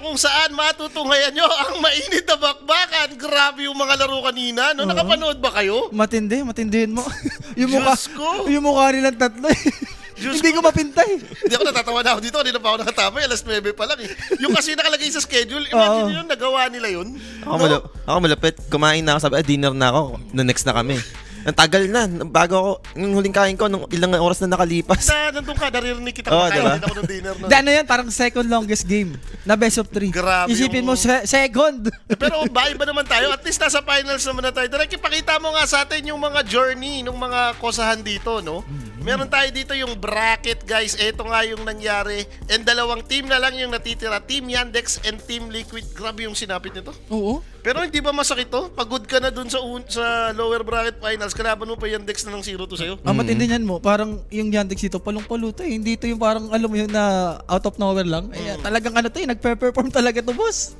kung saan matutunghayan nyo ang mainit na bakbakan. Grabe yung mga laro kanina. No? Nakapanood ba kayo? Matindihin mo. Diyos ko. Yung mukha nilang tatlo eh. Hindi ko mapintay. Hindi ako natatawa na ako dito. Kanina pa ako nakatamay. Alas 9 pa lang eh. Yung kasi nakalagay sa schedule. Imagine yun, nagawa nila yun. Ako malapit. Kumain na ako. Sabi, dinner na ako. No, next na kami. Ang tagal na. Bago ako, yung huling kain ko, nung ilang oras na nakalipas. Nandun ka, naririnig kita Diba? din ako ng dinner. No? Ano yan? Parang second longest game na best of 3. Grabe Isipin yung- mo, second. Pero iba naman tayo. At least nasa finals naman na tayo. Direk, ipakita mo nga sa atin yung mga journey ng mga kosahan dito, no? Meron tayo dito yung bracket, guys. Ito nga yung nangyari. And dalawang team na lang yung natitira. Team Yandex and Team Liquid. Grabe yung sinapit nito. Oo. Pero hindi ba masakit to? Pagod ka na dun sa lower bracket finals. Kalaban mo pa Yandex na ng 0-2 sa'yo. Ang matindi niyan mo, parang yung Yandex dito, palong-palo to eh. Hindi to yung parang, alam mo yun, na out of nowhere lang. Talagang ano to eh, nagpe-perform talaga to, boss.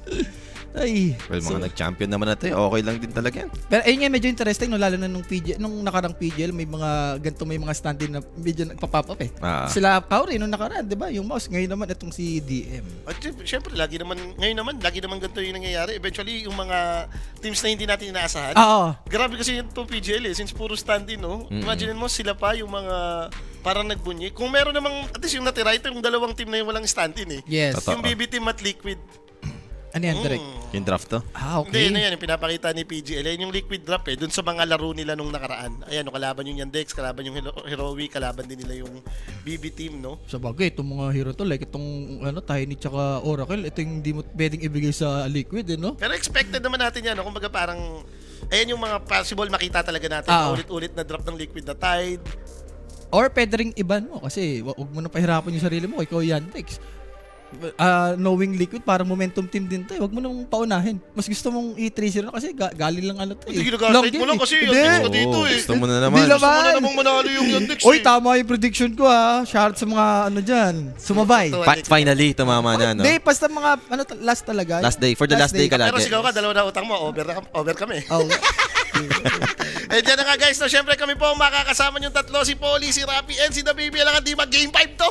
Ay. Well, mga nag-champion naman natin. Okay lang din talaga yan. Pero ayun nga, medyo interesting, no? Lalo na nung nakarang PGL, may mga, ganito may mga stand-in na medyo nagpa-pop up eh. Sila Kauri nung nakaraan, di ba? Yung mouse, ngayon naman itong si DM. At syempre, lagi naman ganito yung nangyayari. Eventually, yung mga teams na hindi natin inaasahan. Oo. Grabe kasi itong PGL eh, since puro stand-in, no? Imagine mo, sila pa yung mga parang nagbunyi. Kung meron namang, at least yung natira, ito yung dalawang team na yung walang stand-in eh. Yes. Totoo. Yung BB team at Liquid. Ano yan, direct? Yung draft to. Hindi, Okay. yan yung pinapakita ni PGL. Yan yung Liquid drop eh, dun sa mga laro nila nung nakaraan. Ayan, no, kalaban yung Yandex, kalaban yung Heroic, kalaban din nila yung BB team, no? Sa bagay, itong mga hero to, like itong Tiny tsaka Oracle, ito yung hindi mo pwedeng ibigay sa Liquid, eh, no? Pero expected naman natin yan, no? Kumbaga parang, ayan yung mga possible makita talaga natin. Ulit-ulit na drop ng Liquid na Tide. Or pwede ring iban mo kasi wag mo na pahirapan yung sarili mo, ikaw Yandex. Knowing Liquid, parang momentum team din to eh. Wag mo nang paunahin. Mas gusto mong i-3-0 kasi galing lang to eh. Hindi ginagastate mo lang kasi Hindi. Yandex ka dito eh. Gusto mo na naman. Hindi Gusto mo na namang manalo yung Yandex Oy, eh. tama yung prediction ko ha. Shout sa mga dyan. Sumabay. Finally, tumama na, no? Hindi, basta mga last talaga. Last day. For the last day ka Pero lagi. sigaw ka, dalawa na utang mo, over kami. Oh. Eh dyan na nga guys, no, syempre kami po ang makakasama yung tatlo, si Polly, si Rapi, and si The Baby. Alam di mag-game 5 to.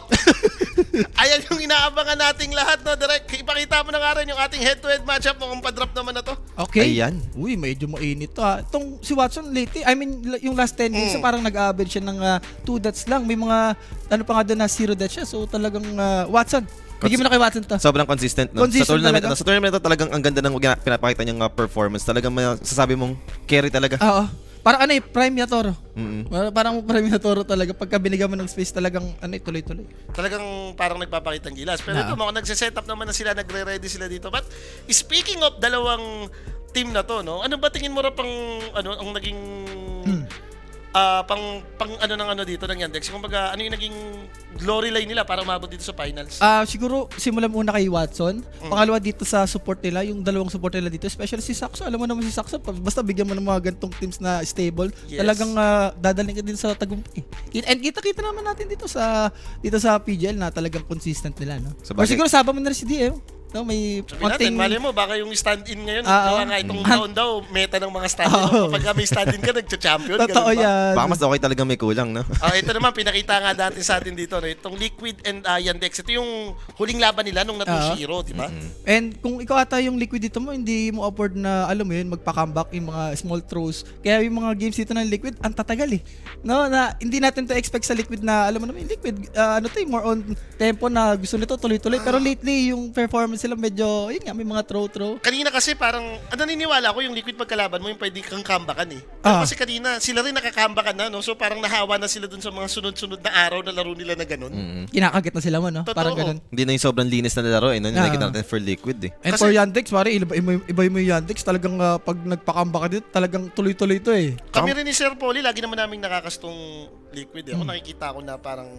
Ayan yung inaabangan nating lahat, no, direct. Ipakita mo na nga rin yung ating head-to-head matchup mo kung pa-drop naman na to. Okay. Ayan. Uy, medyo mainit to ha. Itong si Watson lately, yung last 10 games, parang nag-average siya ng 2 dots lang. May mga, pa nga doon na 0 dots siya. So talagang, Watson, bigyan mo na kay Watson to. Sobrang consistent, no? Consistent talaga. Sa tournament to, talagang ang ganda ng pinapakita niyang performance. Talagang masasabi mong carry talaga. Oo. Parang Prime Yatoro. Mm-mm. Parang Prime Yatoro talaga. Pagka binigyan mo ng space talagang, tuloy-tuloy. Talagang parang nagpapakitang gilas. Pero ito, mga nagsiset-up naman na sila, nagre-ready sila dito. But speaking of dalawang team na to, no? Ano ba tingin mo ra ang naging pang dito ng Yandex? Kumbaga, ano yung naging glory line nila para umabot dito sa finals? Siguro simulan muna kay Watson. Pangalawa dito sa support nila, yung dalawang support nila dito, especially si Saxo. Alam mo naman si Saxo, basta bigyan mo ng mga gantong teams na stable, Yes. talagang dadaling ka din sa tagumpay. And kita naman natin dito sa PGL na talagang consistent nila, no? Sa Or bagay. siguro sabang mo na rin si DM. No, may Sabi natin, mali mo, baka yung stand-in ngayon, Oo. nga itong taon daw, meta ng mga stand-in. Oo. Kapag may stand-in ka, nagcha-champion. Totoo ganun ba? yan. Baka mas okay talaga may kulang, no? Ito naman, pinakita nga natin sa atin dito, no? Itong Liquid and Yandex. Ito yung huling laban nila nung na-2-0, di ba? And kung ikaw ata yung Liquid dito mo, hindi mo afford na, alam mo yun, magpa-comeback yung mga small throws. Kaya yung mga games dito ng Liquid, ang tatagal eh. No, na hindi natin to expect sa Liquid na, alam mo naman, yung Liquid, more on tempo na gusto nito tuloy-tuloy. Pero lately, yung performance sila medyo, yun nga, may mga throw. Kanina kasi parang, naniniwala ko yung Liquid pagkalaban mo, yung pwede kang comebackan eh. Pero kasi kanina, sila rin nakakambackan na, no? So parang nahawa na sila dun sa mga sunod-sunod na araw na laro nila na ganun. Kinakagat na sila mo, no? Totoo. Parang ganun. Hindi na yung sobrang linis na laro, eh. No? Nakikita natin for Liquid, eh. And Kasi- for Yandex, pare, iba mo yung Yandex, talagang pag nagpa-comeback ka dito, talagang tuloy-tuloy to eh. Kami rin ni Sir Polly, lagi naman namin nakakastong Liquid eh. Ako nakikita ko na parang,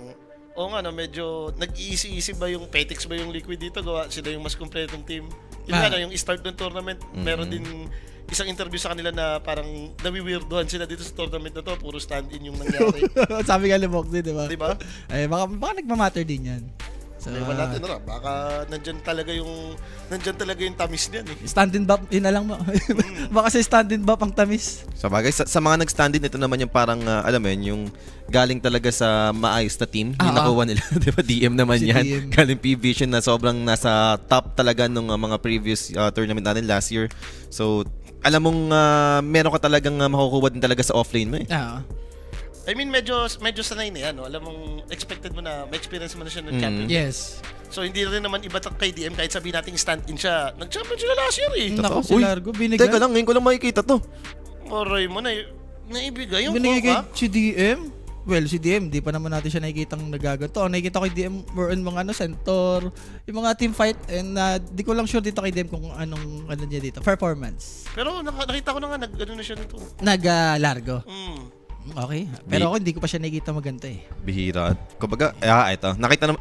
medyo nag-iisi-isi ba yung Petix ba yung Liquid dito? Gawa sila yung mas kompletong team. Yun nga, yung start ng tournament, meron din isang interview sa kanila na parang nawiwirdohan sila dito sa tournament na to. Puro stand-in yung nangyari. Sabi nga ni Moxie, di ba? Di ba? Ay, baka nagmamatter din yan. So, Ewan natin, baka nandyan talaga yung tamis niyan eh. stand-in bop, yun na lang mo. Baka sa stand-in bop ang tamis. Sa bagay, sa mga nag-stand-in, ito naman yung parang, alam mo yun, yung galing talaga sa maayos na team. Yung nakuha nila. Di ba? DM naman Si yan. DM. Galing PVision na sobrang nasa top talaga nung mga previous tournament natin last year. So, alam mong meron ka talagang makukuha din talaga sa offlane mo eh. I mean, medyo sanay na yan, no? Alam mong expected mo na may experience mo na siya ng champion. Yes. So hindi rin naman iba kay DM kahit sabihin natin stand-in siya. Nag-champion sila last year eh. Nako, si Uy, Largo, binigay. Teka lang, ngayon ko lang makikita to. Moray mo na naibigay yung Binigay kay Coca. si DM. Well, si DM, di pa naman natin siya nakikitang nagaganto. Ang nakikita ko kay DM, more on mga center, yung mga team fight, and di ko lang sure dito kay DM kung anong niya dito. Performance. Pero nakita ko na nga, ano na siya nito. Nag-largo. Okay. Pero Di- ako hindi ko pa siya nakikita maganda eh. Bihira. Kumbaga, ito. Nakita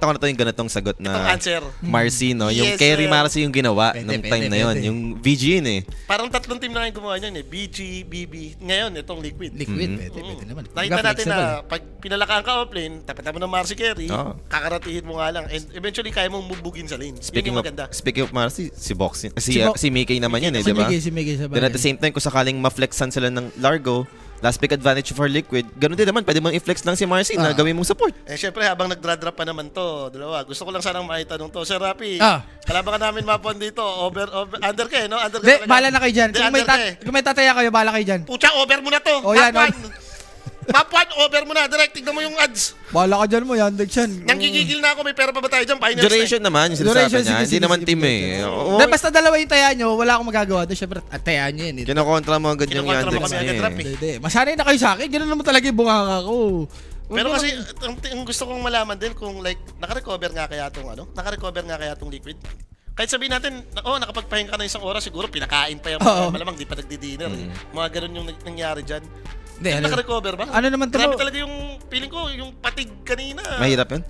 ko na to yung ganitong sagot Itong na answer. Marcy, no? Yung Yes, Kerry sir. Marcy yung ginawa Pwede, nung pwede, time na yun. pwede. Yung VG yun eh. Parang 3 team na yung gumawa niyan eh. BG, BB. Ngayon, itong Liquid. Liquid, pwede naman. Nakita Kumbaga, natin flexible. na pag pinalakaan ka offlane, tapat mo ng Marcy Carey, Oo. kakaratihin mo nga lang. And eventually, kaya mong bubugin sa lane. Speaking Yun yung of maganda. Marcy, si Boxing, Si si Mickey naman yun eh, Si di ba? Miggy sa Then at the same time, kung sakaling ma-flexan sila ng Largo, last pick advantage for Liquid, ganun din naman, pwede mong i-flex lang si Marcy na gawin mong support. Eh, syempre, habang nagdra-drop pa naman to, dalawa, gusto ko lang sanang maitanong to. Sir Rapi, Ah. kalaban ka namin mapon dito. Under ka eh, no? Under ka Di, talaga. bahala na kayo dyan. Di, Kung may, under ka eh. kung may tataya kayo, bahala kayo dyan. Pucha, over mo na to. O, yan, Map 1. Map 1, over mo na. Direct, tignan mo yung ads. Bahala ka dyan mo, Yandex yan. Nanggigigil na ako, may pera pa ba tayo dyan? Finals Duration naman, yung sinasabi Duration, niya. sige, Hindi sige, naman sige, team sige. eh. Oo. Dahil basta dalawa yung taya nyo, wala akong magagawa doon. Syempre, at taya nyo yun. Eh. Kinokontra mo agad yung Kinokontra mo Yandex kami agad, niya Rap, eh. eh. Hindi. Masanay na kayo sa akin. Ganun naman talaga yung bunganga ko. Pero kasi, ang gusto kong malaman din kung like, nakarecover nga kaya tong Liquid. Kahit sabihin natin, nakapagpahinga ka na isang oras, siguro pinakain pa yung Oo. malamang di pa nagdi-dinner. Eh. Mga ganun yung nangyari dyan. Hindi, Nakarecover ba? Ano naman to? Grabe talaga yung feeling ko, yung patig kanina. Mahirap yun.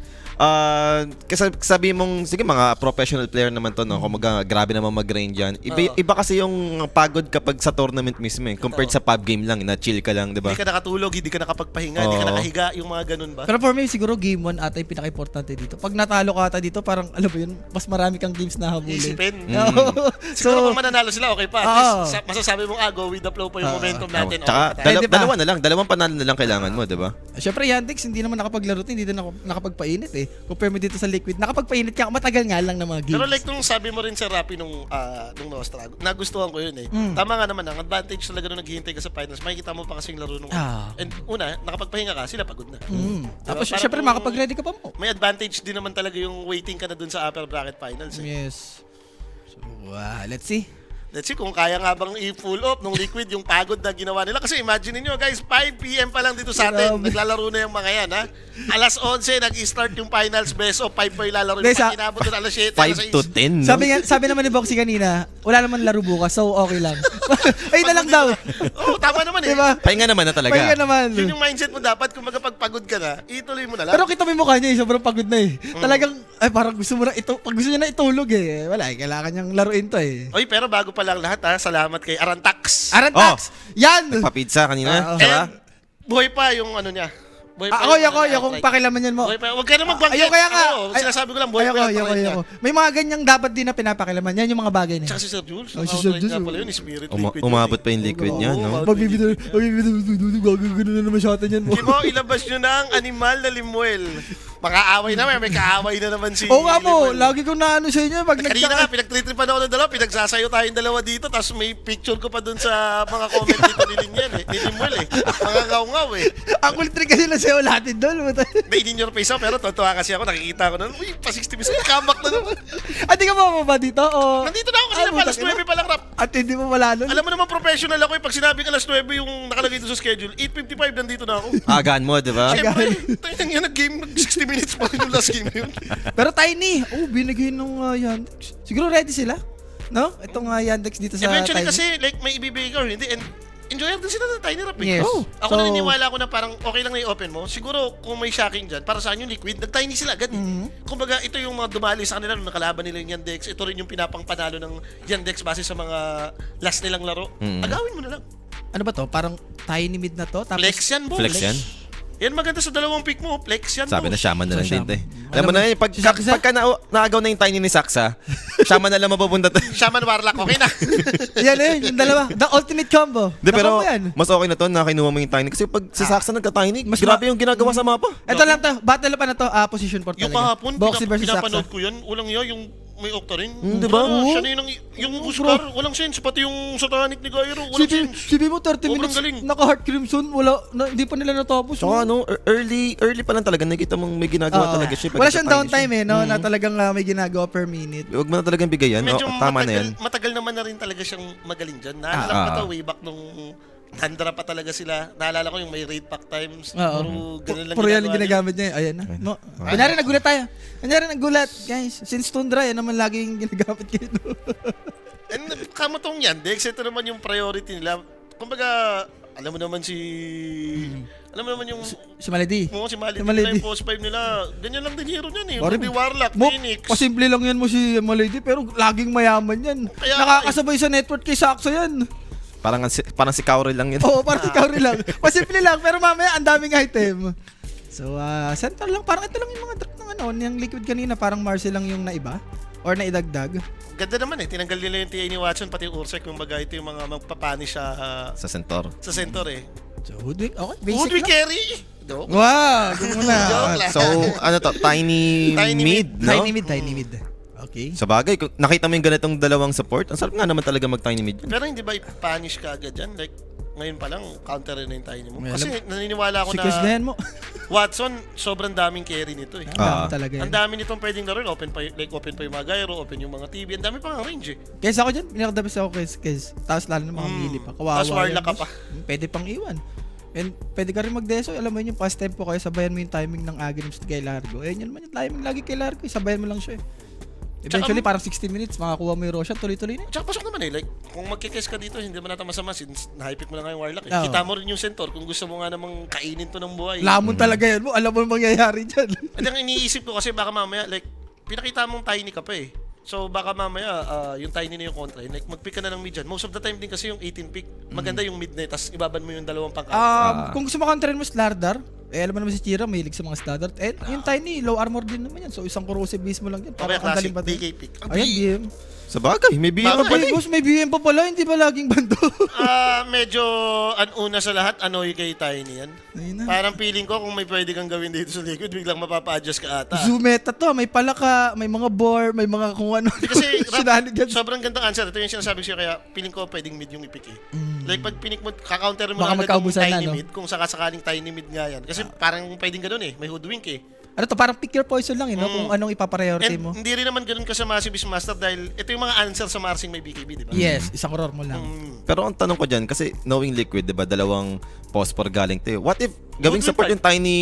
Kasi sabi mong, sige mga professional player naman to, no? Kumaga, grabe naman mag-grind yan. Iba kasi yung pagod kapag sa tournament mismo eh. Compared sa pub game lang, na chill ka lang, di ba? Hindi ka nakatulog, hindi ka nakapagpahinga, hindi ka Oo. nakahiga, yung mga ganun ba? Pero for me, siguro game 1 ata yung pinaka-importante dito. Pag natalo ka ata dito, parang, alam mo yun, mas marami kang games na habulin. Isipin. Oo. Siguro kung mananalo sila, okay pa. At least, Oo. masasabi mong, go with the flow pa yung momentum natin. Tsaka, Okay pa tayo. Pwede pa. dalawa na lang. Dalawang panalo na lang kailangan mo, di ba? Syempre, Yandex, hindi naman nakapaglaro, hindi din nakapagpainit eh. Compare mo dito sa Liquid, nakapagpainit ka, matagal nga lang ng mga games. Pero like nung sabi mo rin sa Rappi nung Nostra, nagustuhan ko yun eh. Tama nga naman, ang advantage talaga nung naghihintay ka sa finals, makikita mo pa kasing laro nung And una, nakapagpahinga ka, sila pagod na. Tapos Parang syempre, kung- makapag-ready ka pa mo. May advantage din naman talaga yung waiting ka na dun sa upper bracket finals eh. Yes. So, let's see. Let's see kung kaya nga bang i-full up nung Liquid yung pagod na ginawa nila. Kasi imagine niyo guys, 5 PM pa lang dito sa atin. Grabe. Naglalaro na yung mga yan ha. Alas 11 nag-start yung finals, best of 5 pa yung lalaro. Hindi, Pag inabot doon alas 7, 5 to 10, no? Sabi naman ni Boxy kanina, wala naman laro bukas, so okay lang. Ay na lang daw. Oo, tama naman eh. Diba? Pahinga naman na talaga. Pahinga naman. Yun yung mindset mo dapat kung pagod ka na, ituloy mo na lang. Pero kita mo yung mukha niya, sobrang pagod na eh. Talagang, ay parang gusto mo na pag gusto niya na itulog eh. Wala, kailangan niyang laruin to eh. Oy, pero bago pa lang lahat ha, salamat kay Arantax. Arantax! Yan! Papizza kanina. Oo. Tsaka, And buhay pa yung ano niya. Buhay pa Ako, yung kung pakilaman yan mo. Buhay pa. Huwag ka na magbanggit. Ayaw kaya nga. Oo, sinasabi ko lang, buhay pa yung outright niya. May mga ganyang dapat din na pinapakilaman. Yan yung mga bagay na Tsaka yan. si Sir Jules. Oh, Ang si Sir outright Jules, nga oh. pala yun, spirit Uma- liquid. umabot pa yung liquid niya, no? Magbibideo, gagagano na naman siya yan mo. Kimo, ilabas nyo na ang animal na Limuel. Makaaway naman, may kaaway na naman si Oo nga mo, Limuel. lagi kong naano sa inyo. Pag Kanina nga, pinagtritripan ako ng dalawa, pinagsasayo tayong dalawa dito, tapos may picture ko pa dun sa mga comment dito ni Limuel eh. Ni Limuel eh. Mga ngaw-ngaw eh. Ang kultri kasi lang sa'yo natin doon. May in your face ako, pero totoo kasi ako, nakikita ko na, uy, pa 60 minutes, comeback na naman. At di ka mababa dito? O... Nandito na ako kanina pa, alas 9 pa lang rap. At hindi mo wala nun? Alam mo naman, professional ako eh. Pag sinabing alas 9 yung nakalagay doon sa schedule, 8:55 nandito na ako. agaan mo, di ba? Siyempre, tayo nang yan, nag-game, 60 minutes pa rin yung last game na yun. Pero Tiny, binigay nung Yandex. Siguro ready sila? No? Itong Yandex dito sa Eventually Tiny. kasi, like, may ibibigay ka or hindi. And enjoyer din sila ng Tiny Rap eh. Yes. Ako So- naniniwala ko na parang okay lang na i-open mo. Siguro kung may shocking dyan, para saan yung Liquid, nag-Tiny sila agad eh. Kumbaga, ito yung mga dumali sa kanila nung nakalaban nila yung Yandex. Ito rin yung pinapangpanalo ng Yandex base sa mga last nilang laro. Agawin mo na lang. Ano ba to? Parang Tiny mid na to? Tapos, Flex yan, boss. Flex yan. Yan maganda sa dalawang pick mo, flex yan. Sabi na boss. Shaman na lang Sa din, Shaman. te. Alam mo na yun, si Saksa? pagka naagaw na yung tiny ni Saksa, Shaman na lang mapupunta to. Shaman Warlock, okay na. Yan, yung dalawa. The ultimate combo. Di, pero Combo yan. mas okay na to na kinuha mo yung tiny. Kasi pag si Saksa nagka-tiny, Mas grabe yung ginagawa sa mapa. Ito lang to. Battle pa na to. Position port Yung talaga. kahapon, Boxy versus pinapanood Saksa. ko yan. Walang yung may Octarine. Di ba? Siya na yung Huskar, walang sense. Pati yung Satanic ni Gyro, walang sense. Sibi mo 30 Sobrang minutes galing. naka-Heart Crimson, hindi pa nila natapos. So early pa lang talaga, nakita mong may ginagawa talaga siya. Wala siyang downtime na talagang may ginagawa per minute. Huwag mo na talagang bigay yan. Medyo Tama na yan. matagal naman na rin talaga siyang magaling dyan. Naalala ko pa to, way back nung Tandra pa talaga sila. Naalala ko yung may raid pack times. Oo. Puro ganun lang Puro yan yung ginagawa ginagamit niya. Ayan na. Kunyari nagulat tayo. Kunyari nagulat. Guys, since Tundra, yan naman laging ginagamit kayo. And kamatong yan, Dex, ito naman yung priority nila. Kumbaga, alam mo naman alam mo naman yung Si Maledi. si Maledi Si nila Maledi. yung post 5 nila. Ganyan lang din hero niyan eh. Parang- Hindi Warlock, Mo, Phoenix. pasimple lang yan mo si Maledi, pero laging mayaman yan. Kaya- Nakakasabay sa network kay Saksa yan. Parang si Kauri lang yun. Oo, parang ikaw rin lang. Pasimple lang, pero mamaya ang daming item. So, center lang. Parang ito lang yung mga drop ng yung liquid kanina. Parang Marcel lang yung naiba. Or naidagdag. Ganda naman eh. Tinanggal nila yung TA ni Watson, pati yung Ursak. Yung baga ito yung mga magpapanish Sa Centaur. sa center eh. So, Hoodwink, okay. Basic Would we lang. carry? No? Wow, gusto mo na. Joke lang. So, ano to? Tiny Tiny mid, no? Tiny mid. Okay. Sa bagay, kung nakita mo yung ganitong dalawang support, ang sarap nga naman talaga mag-tiny mid. Pero hindi ba i-punish ka agad yan? Like, ngayon pa lang, counter na yung tiny mo. May Kasi naniniwala ako Si na Kusden mo. Watson, sobrang daming carry nito eh. Ang dami talaga yan. Ang dami nitong pwedeng laro. Open pa yung mga gyro, open yung mga TV. Ang dami pa nga range eh. Kesa ako dyan, pinakadabas ako kes. Tapos lalo ng mga melee pa. Kawawa Tapos Warlock ka boss. pa. Pwede pang iwan. And pwede ka rin mag-deso. Alam mo yun yung past tempo kayo. Sabayan mo yung timing ng Aghanim's kay Largo. Eh, yun naman yung timing lagi kay Largo. Sabayan mo lang siya eh. Eventually, parang 60 minutes, makakuha mo yung Roshan, tuloy-tuloy na. Tsaka pasok naman eh. Like, kung magkikes ka dito, hindi mo natin masama since na-hype mo na nga yung Warlock eh. Oo. Kita mo rin yung Centaur kung gusto mo nga namang kainin to ng buhay. Lamon talaga yan mo. Alam mo yung mangyayari dyan. At ang iniisip ko kasi baka mamaya, like, pinakita mong tiny ka pa eh. So baka mamaya, yung tiny na yung kontra. Like, mag-pick ka na ng mid dyan. Most of the time din kasi yung 18 pick, maganda yung mid na tapos ibaban mo yung dalawang pangkat. Kung gusto mo counterin mo Slardar, alam mo naman si Chira, mahilig sa mga standard. Eh, yung Tiny, low armor din naman yan. So, isang corrosive base mo lang yan. Mamaya Parang ang classic galing pa din. DK pick. Ayan, BM. Sa bagay, may BM Tama pa Ay, boss, may BM pa pala. Hindi ba laging bando? Medyo una sa lahat, Anoy kay Tiny yan. Ayun na. Parang feeling ko kung may pwede kang gawin dito sa Liquid, biglang mapapa-adjust ka ata. Zoom meta to. May palaka, may mga bore, may mga kung ano. Kasi Shenanigans. sobrang gandang answer. Ito yung sinasabi ko sa'yo, kaya feeling ko pwedeng mid yung i-pick eh. Like pag pinik mo, kaka-counter mo Baka na agad yung magkaubusan tiny na, no? mid, kung sakasakaling tiny mid nga yan. Kasi parang pwedeng ganun eh, may hoodwink eh. Ano to, parang pick your poison lang, no? Kung anong ipapriority And mo. hindi rin naman ganun ka sa Massive Beastmaster dahil ito yung mga answer sa Marsing may BKB, di ba? Yes, isang roar mo lang. Pero ang tanong ko dyan, kasi knowing Liquid, di ba, dalawang phosphor galing to. What if gawing Hoodwink support five. yung tiny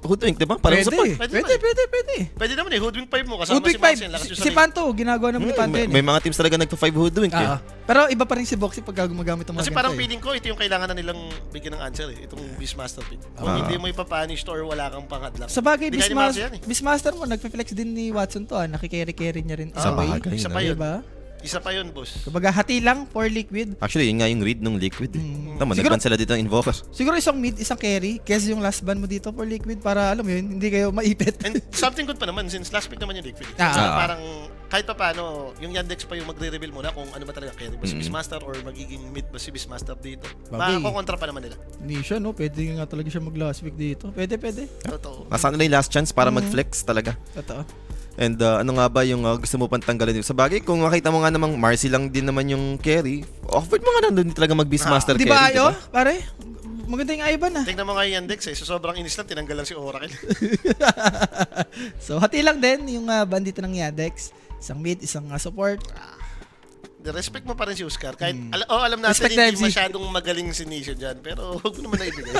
hoodwink, di ba? Parang Pwede, support. pwede. Pwede naman eh, hoodwink 5 mo kasama Woodwick si Max 5, yan. Lakas yung si sarili. Panto, ginagawa naman ni Panto May, yun. may mga teams talaga nagpa-5 hoodwink eh. Pero iba pa rin si Boxy pag gumagamit ng mga Kasi ganito parang eh. feeling ko, ito yung kailangan na nilang bigyan ng answer eh. Itong Beastmaster pick. Kung hindi mo ipapunish to or wala kang panghadlang. Sa bagay, Hindi kaya ni Max yan eh. Beastmaster mo, nagpe-flex din ni Watson to. Nakikeri-carry niya rin. Sa away. bagay, Isa no? pa yun. Diba? Isa pa yun, boss. Kumbaga, hati lang for liquid. Actually, yun nga yung read nung Liquid eh. Tama, Siguro- nag-ban sila dito ng Invoker. Siguro isang mid, isang carry, kesa yung last ban mo dito for liquid para, alam mo yun, hindi kayo maipit. And something good pa naman since last pick naman yung Liquid. Ah. So, parang kahit pa paano, yung Yandex pa yung magre-reveal muna kung ano ba talaga carry ba si Beastmaster or magiging mid ba si Beastmaster dito. Bagay. Makakontra pa naman nila. Hindi siya, no? Pwede nga talaga siya mag-last week dito. Pwede. Totoo. Nasaan nila yung last chance para mag-flex talaga. Totoo. And ano nga ba yung gusto mo pang tanggalin dito? Sa bagay, kung makita mo nga namang Marcy lang din naman yung carry, offered mo nga nandun talaga mag-Beastmaster Di carry. ba ayo? Pare, maganda yung Ivan Tingnan mo nga yung Yandex eh. So sobrang inis lang, tinanggal lang si Oracle. So, hati lang din yung bandito ng Yadex. Isang mid, isang support. The respect mo pa rin si Oscar. Kahit, alam natin Respect hindi MC. masyadong magaling si Nisha dyan. Pero huwag mo naman na ibigay.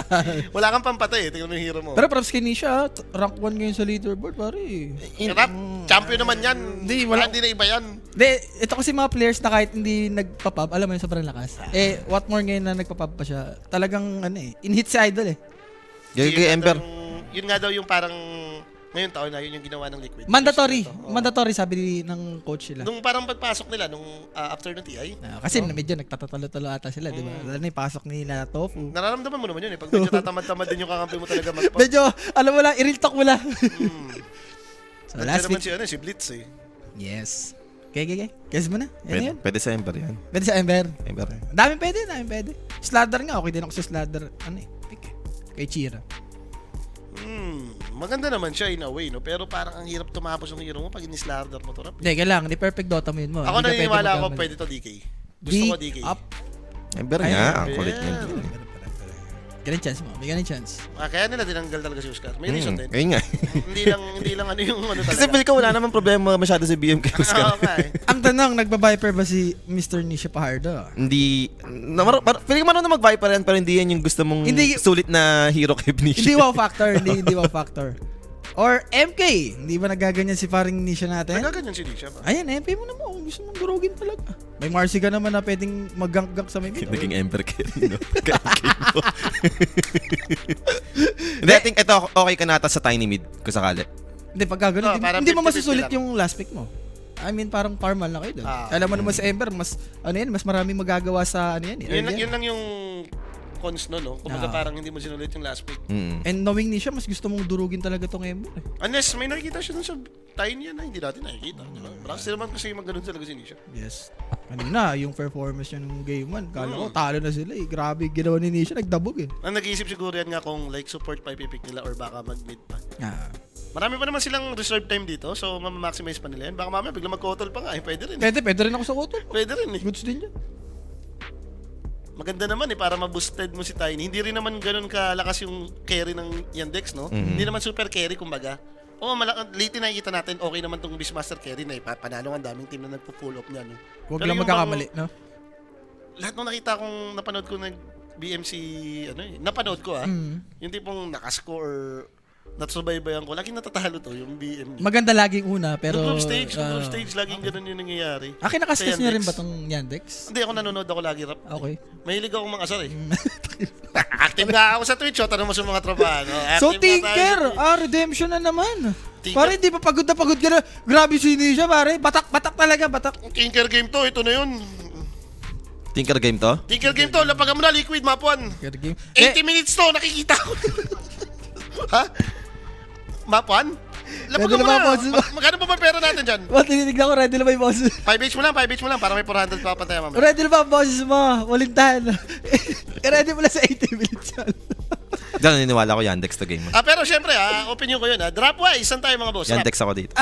Wala kang pampatay eh. Tingnan mo yung hero mo. Pero props kay Nisha, rank 1 ngayon sa leaderboard, pare. Rap, champion naman yan. Hindi, wala- Hindi na iba yan. De, ito kasi mga players na kahit hindi nagpa-pub, alam mo yun, sobrang lakas. What more ngayon na nagpa-pub pa siya, talagang in-hit si Idol eh. Gay Ember. Yun nga daw yung parang Ngayon taon na yun yung ginawa ng Liquid. Mandatory. Oo. Mandatory sabi ng coach nila. Nung parang pagpasok nila, after ng TI, Kasi medyo nagtatatalo-talo ata sila, di ba? Lalo na yung pasok nila Tofu. nararamdaman mo naman yun eh. Pag medyo tatamad-tamad din yung kakampi mo talaga magpa. Medyo, alam mo lang, i-real talk mo lang. So, Nandiyan last naman week. si Blitz eh. Yes. Okay. Guess mo na. Yan yun. Pwede sa Ember yan. Pwede sa Ember. Ember. Daming pwede. Sladder nga, okay din ako sa Sladder. Pick. Kay Chira. Maganda naman siya in a way, no? Pero parang ang hirap tumapos ng hero mo pag in-slardar mo to, Rap. Hindi, kailangan. Di perfect Dota mo yun mo. Ako Hindi ka naniniwala ako magkamali. pwede to DK. Gusto ko DK. Up. Ember Ayan. nga, ang kulit niya. Ganun chance mo. May ganun chance. Kaya nila tinanggal talaga si Oscar. May reason din. Ayun nga. hindi lang ano yung ano talaga. Kasi feel ko wala namang problema masyado sa BMK. Oo nga eh. Ang tanong, nagba-Viper ba si Mr. Nisha Pahardo? Hindi, feeling ko marunong mag-Viper yan, pero hindi yan yung gusto mong Hindi- sulit na hero kay Bnicia. Hindi wow factor. Hindi wow factor. Or MK. Hindi ba nagaganyan si paring Nisha natin? Nagaganyan si Nisha pa. Ayan, MP mo na mo. Kung gusto mong durugin talaga. May Marcy ka naman na pwedeng mag-gank sa may mid. Naging Ember carry, no? Hindi, I think ito okay ka nata sa tiny mid, kung sakali. Hindi, pag gano'n, Oh, parang hindi mo 50-50 masusulit lang. yung last pick mo. I mean, parang farmal na kayo doon. Alam mo naman sa Ember, mas maraming magagawa sa ano yan. Yun lang yung cons no? Kumbaga parang hindi mo sinulit yung last pick. And knowing Nisha, mas gusto mong durugin talaga tong Ember. Unless may nakikita siya dun sa tiny yan na hindi natin nakikita. Diba? Kasi naman kasi mag-ganun talaga si Nisha. Yes. Kanina, yung performance niya nung game 1, kala ko talo na sila eh. Grabe, ginawa ni Nisha, nagdabog eh. Ang nag-iisip siguro yan nga kung like support pa ipipick nila or baka mag-mid pa. Marami pa naman silang reserve time dito, so ma-maximize pa nila yan. Baka mamaya bigla mag-cotol pa nga eh, pwede rin. Pwede rin ako sa auto. Pwede rin eh. Goods din yan. Maganda naman eh, para ma-boosted mo si Tiny. Hindi rin naman ganun kalakas yung carry ng Yandex, no? Hindi naman super carry, kumbaga. Oo, late nakikita natin, okay naman tong Beastmaster carry na ipapanalo ang daming team na nagpo-pull up niya, no? Huwag Pero lang yung magkakamali, no? Lahat nung nakita kong napanood ko ng BMC, napanood ko yung tipong nakascore, natsubaybayan ko, laging natatalo to, yung BM. Maganda laging una, pero... Yung group stage, laging ganun yung nangyayari. Kinakaskas Sa niyo rin Yandex. ba tong Yandex? Hindi, ako nanonood ako lagi, Rap. Okay. Mahilig akong mga asar eh. Active nga ako sa Twitch, tanong mo sa mga tropa. No? So, Active nga tayo Tinker! sa Twitch. Redemption na naman. Tinker. Pare, hindi pa pagod ka na. Grabe si Nisha, pare. Batak talaga, batak. Tinker game to, ito na yun. Tinker game to? Tinker game to, lapagan mo na, Liquid, map 1. Good game. 80 minutes to, nakikita ko. Ha? Map 1? Lapagan Ready mo na ba, na. boss? Magkano pa ba pera natin dyan? Tinignan ko, ready na ba yung bosses? 5H mo lang, para may 400 pa pantaya mamaya. Ready na ba ang bosses mo? Walintahan. Ready mo na sa 80 minutes yan. Diyan naniniwala ko Yandex to game. Pero syempre, opinion ko yun. Drop-wise, saan tayo mga boss? Yandex ako dito.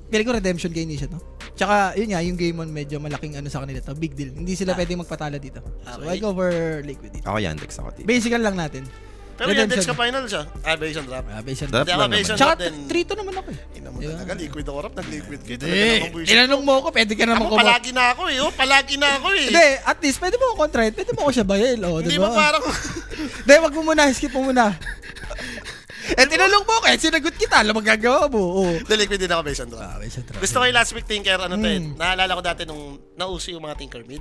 Piling ko redemption kay Nisha, no? Tsaka, yun nga, yung game on medyo malaking ano sa kanila to. Big deal. Hindi sila pwedeng magpatalo dito. So, I go for Liquid dito. Ako Yandex ako dito. Basican lang natin. Pero yung Dex ka final siya. Base on drop. Basican. Drop Hindi ako lang base on naman. Tsaka, drop din. 3-2 naman ako eh. Ina mo talaga, liquid ako, Rap. Nag-liquid kayo. Tinanong mo ako, pwede ka naman Ako, palagi na ako eh. Palagi na ako eh. Hindi, at least, pwede mo ako kontrahin. Pwede mo ako siya bayil. Hindi diba? ba parang... Hindi, wag mo muna. Skip mo muna. Tinanong mo ako, sinagot kita. Alam magagawa mo. Liquid din ako based on drop. Basican drop. Gusto ko yung last week Tinker, naalala ko dati nung nauso yung mga Tinker mid.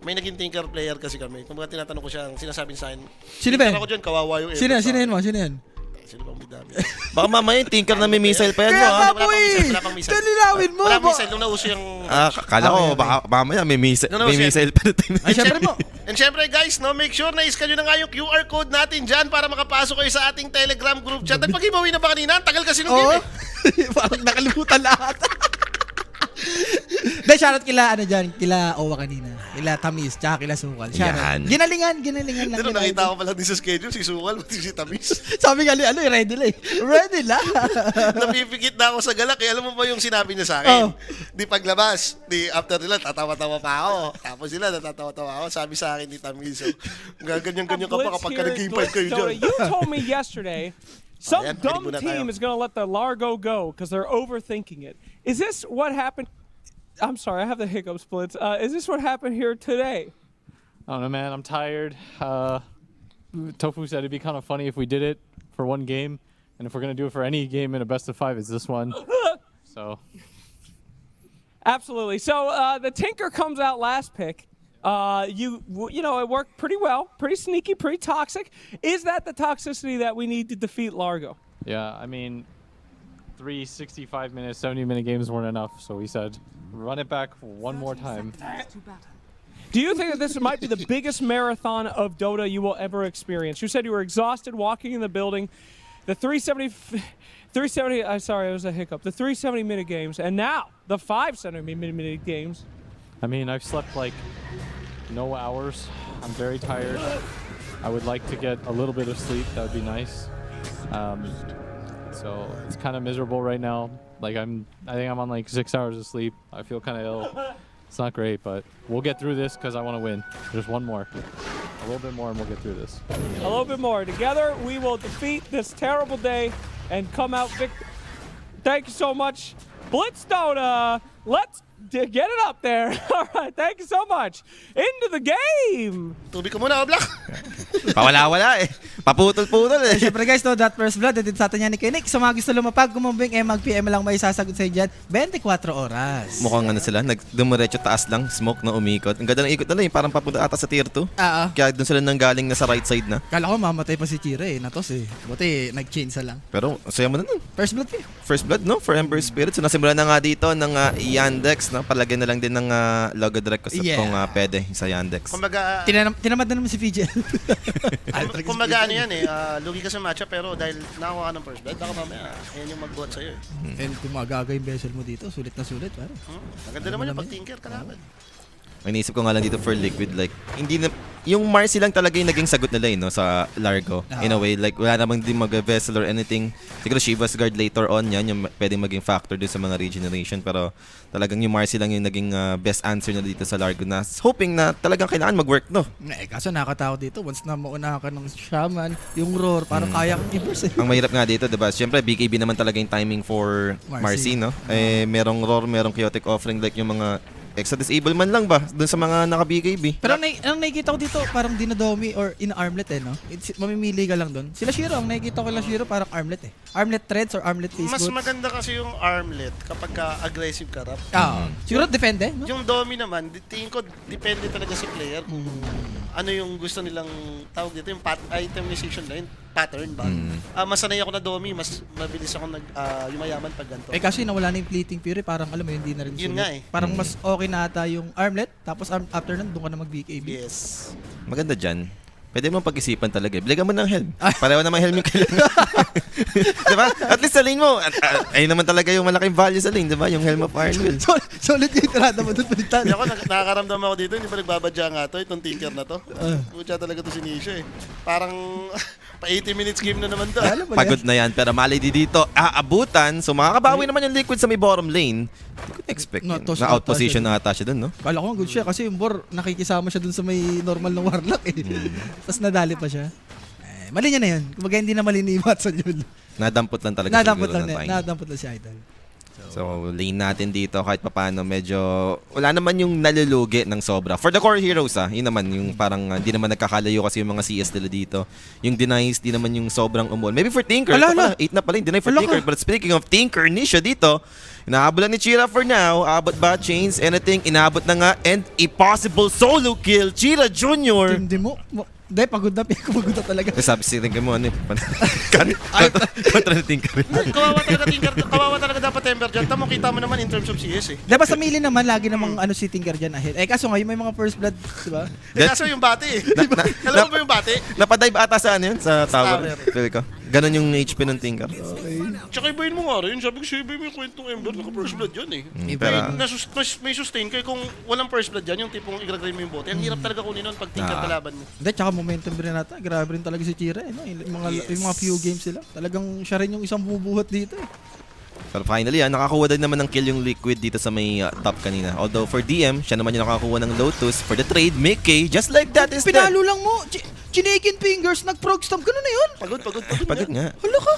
May naging Tinker player kasi kami. Kung baga tinatanong ko siya, ang sinasabi sa akin, Sino ba Tinker yan? ako dyan, kawawa yung Sino effort sa yan akin." mo? Sino yan? Sino bang bidami? Baka mamaya yung Tinker na may missile pa yan mo. Kaya nga ah. po eh. Wala pang missile. Linawin mo. Wala pang missile nung nauso yung... Kala ko, Okay. baka mamaya may missile, No, may siya- missile pa na tayo. Ay, syempre mo. And syempre guys, make sure na i-scan nyo na nga yung QR code natin dyan para makapasok kayo sa ating Telegram group chat. Nagpag-giveaway na ba kanina? Ang tagal kasi nung Oo. game eh. Parang nakalimutan lahat. Dahil shoutout kila Owa kanina. Kila Tamis, tsaka kila Sukal. Shoutout. Yan. Ginalingan lang. Pero nila. nakita ko pala din sa schedule, si Sukal, pati si Tamis. Sabi nga, ready lang. Ready lang. Napipikit na ako sa galak. Eh, alam mo ba yung sinabi niya sa akin? Oh. Di paglabas, after nila, tatawa-tawa pa ako. Tapos sila, natatawa-tawa ako. Sabi sa akin ni Tamis, gaganyan-ganyan ka pa kapag ka nag-game 5 kayo dyan. You told me yesterday some Ayan, dumb pwede muna tayo. team is going to let the Largo go because they're overthinking it. Is this what happened? I'm sorry, I have the hiccup splits. Is this what happened here today? I don't know, man. I'm tired. Tofu said it'd be kind of funny if we did it for one game, and if we're gonna do it for any game in a best of 5, it's this one. So Absolutely. So the Tinker comes out last pick. You know, it worked pretty well, pretty sneaky, pretty toxic. Is that the toxicity that we need to defeat Largo? yeah, I mean, 3 65-minute, 70-minute games weren't enough, so we said, run it back one more time. Do you think that this might be the biggest marathon of Dota you will ever experience? You said you were exhausted walking in the building. The 370, sorry, it was a hiccup. The 370-minute games, and now the 570-minute games. I mean, I've slept like no hours. I'm very tired. I would like to get a little bit of sleep. That would be nice. So it's kind of miserable right now. Like I think I'm on like 6 hours of sleep. I feel kind of ill. It's not great, but we'll get through this because I want to win. Just one more. A little bit more and we'll get through this. A little bit more. Together, we will defeat this terrible day and come out victor. Thank you so much, Blitz Dota. Let's get it up there. All right, thank you so much. Into the game. Tubig ko muna, Oblak. Pawala-wala eh. Paputol-putol eh. Siyempre guys, no, that first blood, din sa atin yan ni Kinik. Sa mga gusto lumapag, gumumbing, mag-PM lang may sasagot sa dyan. 24 oras. Mukhang ano sila, dumiretso taas lang, smoke na umikot. Ang ganda ng ikot nila, parang papunta ata sa tier 2. Kaya doon sila nang galing na sa right side na. Kala ko mamatay pa si Chira eh, natos eh. Buti nag-change lang. Pero saya mo na nun. First blood eh. First blood, no? For Ember Spirit. So nasimulan na nga dito ng Yandex, no? Palagyan na lang din ng logo direct ko sa kung pwede sa Yandex. Kumbaga, Tinamad na naman si FGL. kumbaga ano yan eh, lugi ka sa matchup pero dahil nakakuha ka ng first blood, baka mamaya, ayan yung mag-bot sa'yo eh. And kung magaga yung vessel mo dito, sulit na sulit. Pare. Maganda naman yung pag-tinker kalaban. Ang iniisip ko nga lang dito for Liquid, like, hindi na, yung Marcy lang talaga yung naging sagot nila, no, sa Largo. In a way, like, wala namang din mag-vessel or anything. Siguro Shiva's Guard later on, yan, yung pwedeng maging factor din sa mga regeneration. Pero talagang yung Marcy lang yung naging best answer na dito sa Largo na hoping na talagang kailangan mag-work, no? Kaso nakakatakot dito, once na mauna ka ng Shaman, yung Roar, parang kaya kang i-burst eh. Ang mahirap nga dito, diba? Siyempre, BKB naman talaga yung timing for Marcy, no? Eh, merong Roar, merong Chaotic Offering, like yung mga extra disable man lang ba dun sa mga naka-BKB. Pero ang nakikita ko dito, parang dinadomi or in-armlet eh, no? Mamimili ka lang dun. Sila Shiro, ang nakikita ko lang Shiro, parang armlet eh. Armlet threads or armlet face Mas boots. maganda kasi yung armlet kapag aggressive ka rap. Siguro defend eh, no? Yung Domi naman, tingin ko depende talaga sa player kung ano yung gusto nilang tawag dito, yung itemization na yun, pattern ba? Masanay ako na Domi, mas mabilis ako yumayaman pag ganito. Eh kasi nawala na yung Fleeting Fury, parang alam mo hindi na rin Yun sulit. nga eh. Parang mas okay na ata yung armlet, tapos after nun, doon ka na mag-BKB. Yes. Maganda dyan. Pwede mo pag-isipan talaga. Biligan mo ng helm. Pareho naman helm yung kailangan. Diba? At least sa lane mo. Ayun naman talaga yung malaking value sa lane. Diba? Yung helm of Iron Will. Solid yung tirada mo doon. Hindi ako, nakakaramdam ako dito, hindi ba nagbabadya nga to, itong tinker na to. Butya talaga to si Nisha eh. Parang pa 80 minutes game na naman to. Pagod na yan. Pero mali di dito. Aabutan. So makakabawi naman yung Liquid sa may bottom lane. Hindi ko na-expect yun. Na outposition na ata siya dun, no? Kala ko good siya kasi yung Bor nakikisama siya dun sa may normal na Warlock eh. Tapos nadali pa siya. Mali niya na yun. Kumbaga hindi na mali ni Watson yun. Nadampot lang talaga Nadampot lang si Idol. So, lane natin dito kahit papaano medyo wala naman yung nalulugi ng sobra. For the core heroes yun naman yung parang hindi naman nagkakalayo kasi yung mga CS nila dito. Yung denies, di naman yung sobrang umol. Maybe for Tinker, 8 na pala yung deny for Tinker. But speaking of Tinker, Nisha dito, inaabot lang ni Chira for now. Abot ba? Chains, anything, inaabot na nga. And a possible solo kill, Chira Jr. Hindi mo. Hindi, pagod na talaga. Sabi si Tinker mo, ano kontra ni Tinker. Kawawa talaga dapat Ember dyan. Tamo, kita mo naman in terms of CS eh. Diba sa melee naman, lagi namang si Tinker dyan ahead. Eh kaso ngayon may mga first blood, diba? Kaso yung bate eh. Alam mo ba yung bate? Napadive ata sa ano yun? Sa tower. Feel ko. Ganon yung HP ng Tinker. Tsaka ibayin mo nga rin. Sabi ko siya, ibayin mo yung kwentong Ember. Naka-first blood yan eh. Pero, May sustain kayo kung walang first blood dyan, yung tipong igragray mo yung bote. Ang hirap talaga kunin nun pag Tinker kalaban mo. Hindi, tsaka momentum rin natin. Grabe rin talaga si Chira eh. No? Yung mga few games sila. Talagang siya rin yung isang bubuhat dito eh. pero finally, nakakuha din naman ng kill yung Liquid dito sa may top kanina. Although for DM, siya naman yung nakakuha ng Lotus for the trade. Mickey, just like that is dead. Pinalo lang mo. Chinikin fingers, nag-prog stomp. Ganun na yun. Pagod nga. Hala ka.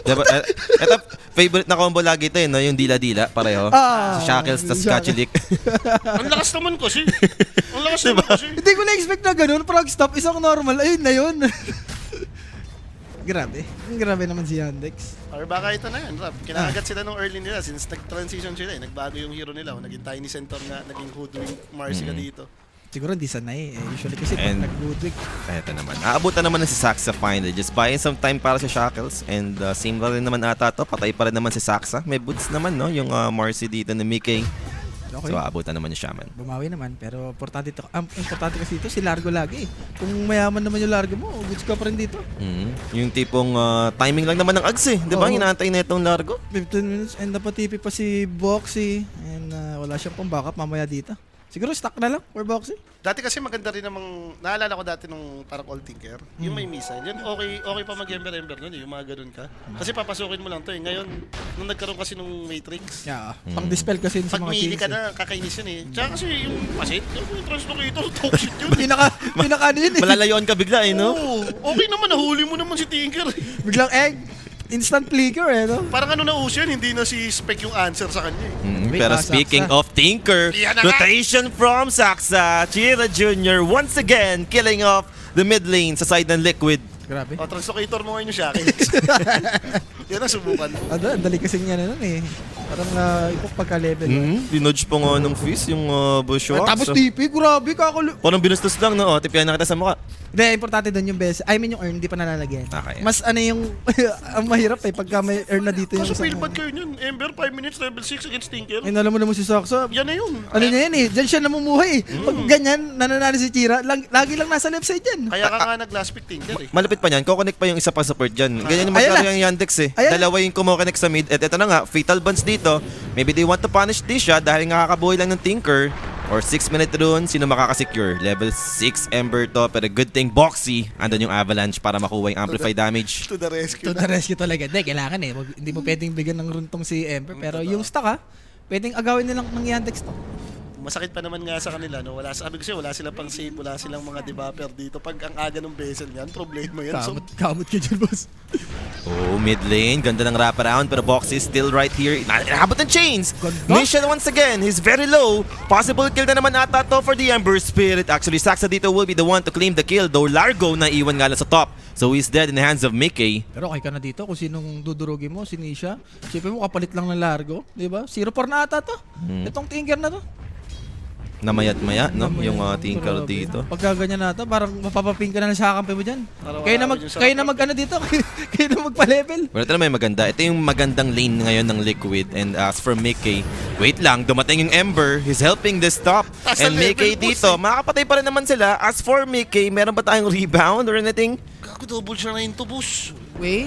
Diba, ito, favorite na combo lagi ito no? Yung dila-dila, pareho. Si Shackles, tas Skachelik. Ang lakas naman kasi. Ang lakas naman kasi. Hindi ko na-expect na ganun. Prog stop, isang normal. Ayun na yun. Grabe. Grabe naman si Yandex. Or baka ito na yan, Rap. Kinakagat sila nung early nila since nag-transition sila eh. Nagbago yung hero nila. Naging Tiny Centaur nga, naging Hoodwink Marcy ka dito. Siguro hindi sanay. Usually kasi pag And- nag-Ludwig, Eto naman. Aabutan naman na si Saxa finally. Just buying some time para sa Shackles. And same rin naman ata to. Patay pa rin naman si Saxa. May boots naman, no? Yung Marcy dito ni Mickey. okay. So, aabutan naman ni Shaman. Bumawi naman, pero importante importante kasi dito si Largo lagi. Kung mayaman naman yung Largo mo, goods ka pa rin dito. Yung tipong timing lang naman ng Ags eh. Di ba? Oo. Hinaantay na itong Largo. 15 minutes and napatipi pa si Boxy and wala siyang pang backup mamaya dito. Siguro stuck na lang for Boxy. Dati kasi maganda rin namang, naalala ko dati nung parang All Tinker, yung may missile. Yun, okay pa mag-ember-ember nun yung mga ganun ka. Kasi papasukin mo lang to eh. Ngayon, nung nagkaroon kasi nung Matrix, Yeah, pang-dispel kasi yun sa pag mga mili ka kills. na, kakainis yun eh. Tsaka kasi yung pasit, yung translocator, toxic yun. Pinaka ano yun eh. Malalayon ka bigla eh, no? Oo, okay naman, nahuli mo naman si Tinker. Biglang egg. Instant flicker eh, no? Parang ano na uso yun, hindi na si Spec yung answer sa kanya eh. Wait, Pero Saxa. speaking of Tinker, Yan na nga. rotation from Saxa. Chira Jr. once again killing off the mid lane sa side ng Liquid. Grabe. O, translocator mo ngayon yung Shackle. Yan ang subukan mo. Ang dali kasi niya na nun eh. Parang ipok pagka-level. Dinodge po nga ng Fizz yung Bushwhack. Tapos TP, grabe, kakulo. Parang binustos lang, no? Tipihan na kita sa mukha. Hindi, importante doon yung best. I mean yung earn, hindi pa nalalagyan. Okay. Mas ano yung, ang mahirap eh, pagka may earn na dito yung Kaso isang- fail bad kayo niyan. Ember, 5 minutes, level 6 against Tinker. Ay, alam mo naman si Saksa. Yan na yun. Ano niya yan eh, dyan siya namumuhay eh. Pag ganyan, nananalo si Chira, lagi lang nasa left side yan. Kaya ka nga nag-last pick Tinker eh. Malapit pa niyan, kukonek pa yung isa pang support dyan. Ganyan yung Ayan magkano na. yung Yandex eh. Ayan. Dalawa yung kumokonek sa mid. At ito na nga, fatal buns dito. Maybe they want to punish Tisha dahil nakakabuhay lang ng Tinker. Or 6-minute rune, sino makakasecure? Level 6 Ember to, pero good thing Boxy. Andun yung Avalanche para makuha yung amplify damage. To the rescue. To the rescue talaga. Hindi, kailangan eh. Hindi mo pwedeng bigyan ng runtong si Ember. Pero yung stock ha, pwedeng agawin nilang ng Yandex to. Masakit pa naman nga sa kanila, no? Sabi ko siya, wala silang pang save, wala silang mga debuffer dito. Pag ang aga ng bezel niyan, problema yan. So, Kamot ka dyan, boss. Oh, mid lane. Ganda ng wraparound, pero Boxy is still right here. Inahabot ng chains. Ganda. Mission once again. He's very low. Possible kill na naman ata to for the Ember Spirit. Actually, Saxa dito will be the one to claim the kill, though Largo na iwan nga lang sa top. So he's dead in the hands of Mickey. Pero okay ka na dito kung sinong dudurugin mo, si Nisha. Siyempre mo, kapalit lang ng Largo. Diba? 0-4 na ata to. Itong Tinker na to. Namayat-maya, no? Yung Tinker Grabe. dito. Pagka ganyan na to, parang mapapaping ka na lang sa kakampi mo dyan. Para Kayo na wala yung kayo na mag ano dito, kayo na magpa-level. Pero ito naman yung maganda. Ito yung magandang lane ngayon ng Liquid. And as for Mickey, wait lang, dumating yung Ember. He's helping this top. Taas And ang Mickey level, boss, dito, makakapatay pa rin naman sila. As for Mickey, meron ba tayong rebound or anything? gago double siya na yun to, boss. Wait.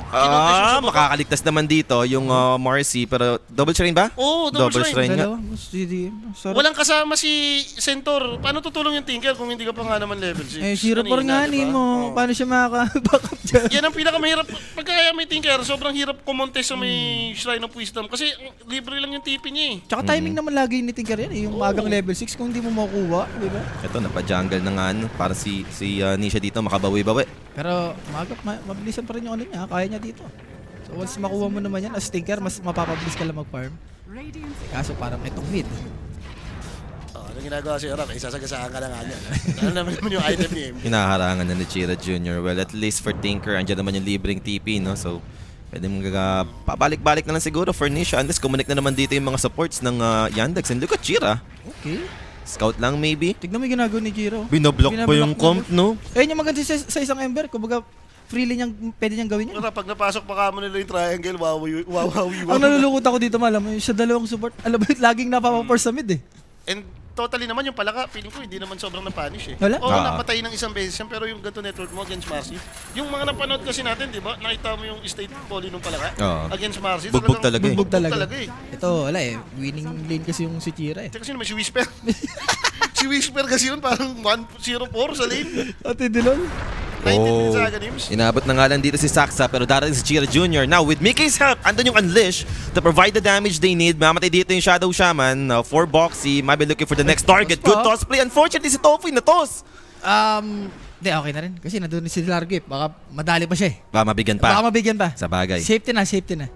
Makakaligtas naman dito yung Marcy. Pero double shrine ba? Oo, double shrine. nga. Dalawa. CD. Sorry. Walang kasama si Centaur. Paano tutulong yung Tinker kung hindi ka pa nga naman level 6? Eh, 0-4 nga ni mo. Paano siya makaka-backup dyan? Yan ang pinakamahirap. Pagka kaya may Tinker, sobrang hirap kumontes sa may Shrine of Wisdom. Kasi libre lang yung TP niya eh. Tsaka timing naman lagi ni Tinker yan eh. Yung magang level 6 kung hindi mo makuha. Di ba? Ito, napa-jungle na nga ano, para si Nisha dito makabawi-bawi. Pero mabilisan pa rin yung ano niya. Kaya niya dito. So once makuha mo naman yan as Tinker, mas mapapabilis ka lang mag-farm. Kaso parang itong mid. Ano ginagawa si Ram? Isasagasaan ka na nga niya. Ano naman yung item ni MD? Hinaharangan na ni Chira Jr. Well, at least for Tinker, andyan naman yung libreng TP, no? So, pwede mong pabalik-balik na lang siguro for Nisha. Unless connect na naman dito yung mga supports ng Yandex. And look at Chira. Okay. Scout lang maybe. Tignan mo yung ginagawa ni Jiro. Binoblock pa yung comp, no? Ayun yung maganda sa isang Ember. Kumbaga, freely niyang, pwede niyang gawin yan. Pag napasok pa kamo nila yung triangle, wawawi. Ang nalulungkot ako dito, malam mo, yung sa dalawang support, alam mo, laging napapa-force sa mid eh. And totally naman yung palaka, feeling ko hindi naman sobrang na-punish eh. Wala? Oo, Ah. napatay ng isang beses yan, pero yung ganito network mo against Marcy, yung mga napanood kasi natin, di ba? Nakita mo yung state poly nung palaka Oo. against Marcy. Bugbog talaga eh. Bugbog talaga. eh. Ito, wala eh. Winning lane kasi yung si Chira eh. Kasi naman si Whisper. Si Whisper kasi yun parang 1-0-4 sa lane. Ate Dilon. 19 minutes sa Aghanim. Inabot na nga lang dito si Saxa pero darating si Chira Jr. Now with Mickey's help, andun yung Unleash to provide the damage they need. Mamatay dito yung Shadow Shaman for Boxy. Might be looking for the next target. Good toss play. Unfortunately si Tofu na toss. Hindi, okay na rin. Kasi nandun si Largo eh. Baka madali pa siya eh. Baka mabigyan Baka pa. mabigyan pa. Sa bagay. Safety na, safety na.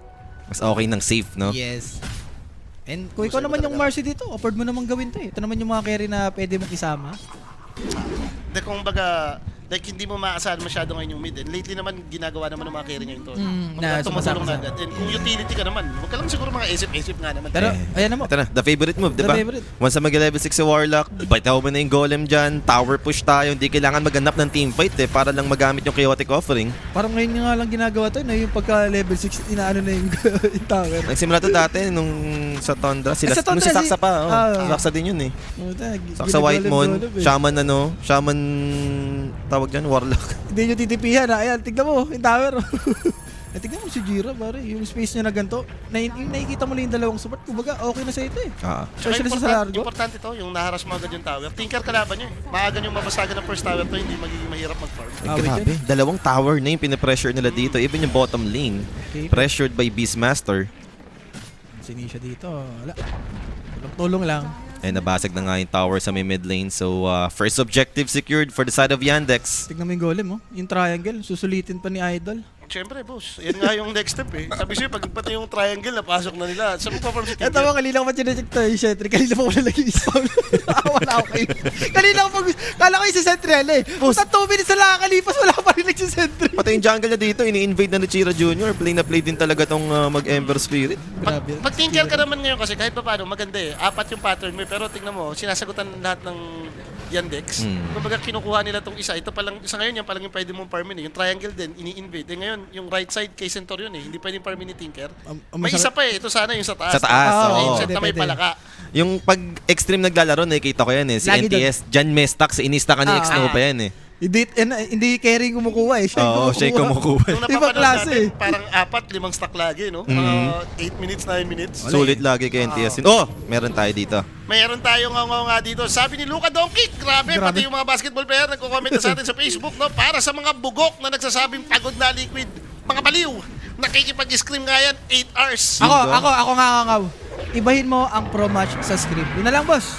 Mas okay ng safe, no? Yes. And kung ikaw naman yung Marcy dito, offered mo namang gawin to eh. Ito naman yung mga carry na pwede mong isama. Hindi, kung baga, like hindi mo maasahan masyado ngayon yung mid. And lately naman, ginagawa naman ng mga carry ngayon to. na Tumutulong na sumasama. agad. And kung utility ka naman, huwag ka lang siguro mga isip-isip nga naman. Pero, ayan na mo. Ito na, the favorite move, di ba? The favorite. Once na mag-level 6 si Warlock, bitaw mo na yung golem dyan, tower push tayo, hindi kailangan maghanap ng teamfight para lang magamit yung chaotic offering. Parang ngayon nga lang ginagawa to, na yung pagka level 6, inaano na yung, yung tower. Nagsimula to dati nung sa Tundra, sila, Sa Tundra, nung si Saksa pa, Saksa din yun eh. Saksa White Moon, Shaman Shaman, tawag dyan, Warlock. Hindi nyo titipihan ha. Ayan, tignan mo, yung tower. Tignan mo si Jira, pare. Yung space niya na ganito. Yung nakikita mo lang yung dalawang support. Kumbaga, okay na sa ito eh. Especially sa Largo. Importante to, yung naharas mo agad yung tower. Tinker kalaban nyo eh. Maaga yung mabasagan ng first tower to, hindi magiging mahirap mag-farm. Ay, grabe. Dalawang tower na yung pinapressure nila dito. Even yung bottom lane, Okay. pressured by Beastmaster. Sinisha dito. Wala. Tulong lang. Eh, nabasag na nga yung tower sa may mid lane. So, first objective secured for the side of Yandex. Tignan mo yung golem, oh. Yung triangle, susulitin pa ni Idol. Siyempre, boss. Yan nga yung next step eh. Sabi siya, pag pati yung triangle, napasok na nila. Saan mo pa-farm si Ito Tinker? mo, kanina ko pa chinecheck to yung Sentry. Kanina pa wala lagi spawn. Wala ako kayo. Kanina ko pag... Kala ko yung sa Sentry eh. Puta 2 minutes na nakakalipas, wala pa rin nagsi-Sentry. Pati yung jungle na dito, ini-invade na ni Chira Jr. Play na play din talaga tong mag-Ember Spirit. Grabe. Pag Tinker ka naman ngayon kasi kahit pa paano, maganda eh. 4 yung pattern mo eh. Pero tingnan mo, sinasagutan lahat ng Yandex. Kumbaga kinukuha nila tong isa. Ito pa lang, isa ngayon yan pa lang yung pwede mong farmin eh. Yung triangle din, ini-invade. Eh ngayon, yung right side kay Centurion eh. Hindi pwedeng farmin ni Tinker. May isa pa eh. Ito sana yung sa taas. Sa taas, oo. oo. Ancient na may Pwede. palaka. Yung pag extreme naglalaro, nakikita ko yan eh. Si Lagi NTS, Jan Mestak, sa Inista ka ni X-No pa yan eh. Hindi carry kumukuha eh. Oo, siya yung kumukuha. Yung Ibang napapanood klase natin, parang 4-5 stack lagi, no? Mga 8 minutes, 9 minutes. Sulit lagi kay NTS. Oh, meron tayo dito. Mayroon tayong nga dito. Sabi ni Luka Doncic, grabe, pati yung mga basketball player nagko-comment na sa atin sa Facebook, no? Para sa mga bugok na nagsasabing pagod na Liquid. Mga baliw, nakikipag-scream nga yan, 8 hours. Ako nga. Ibahin mo ang pro match sa script. Yun na lang, boss.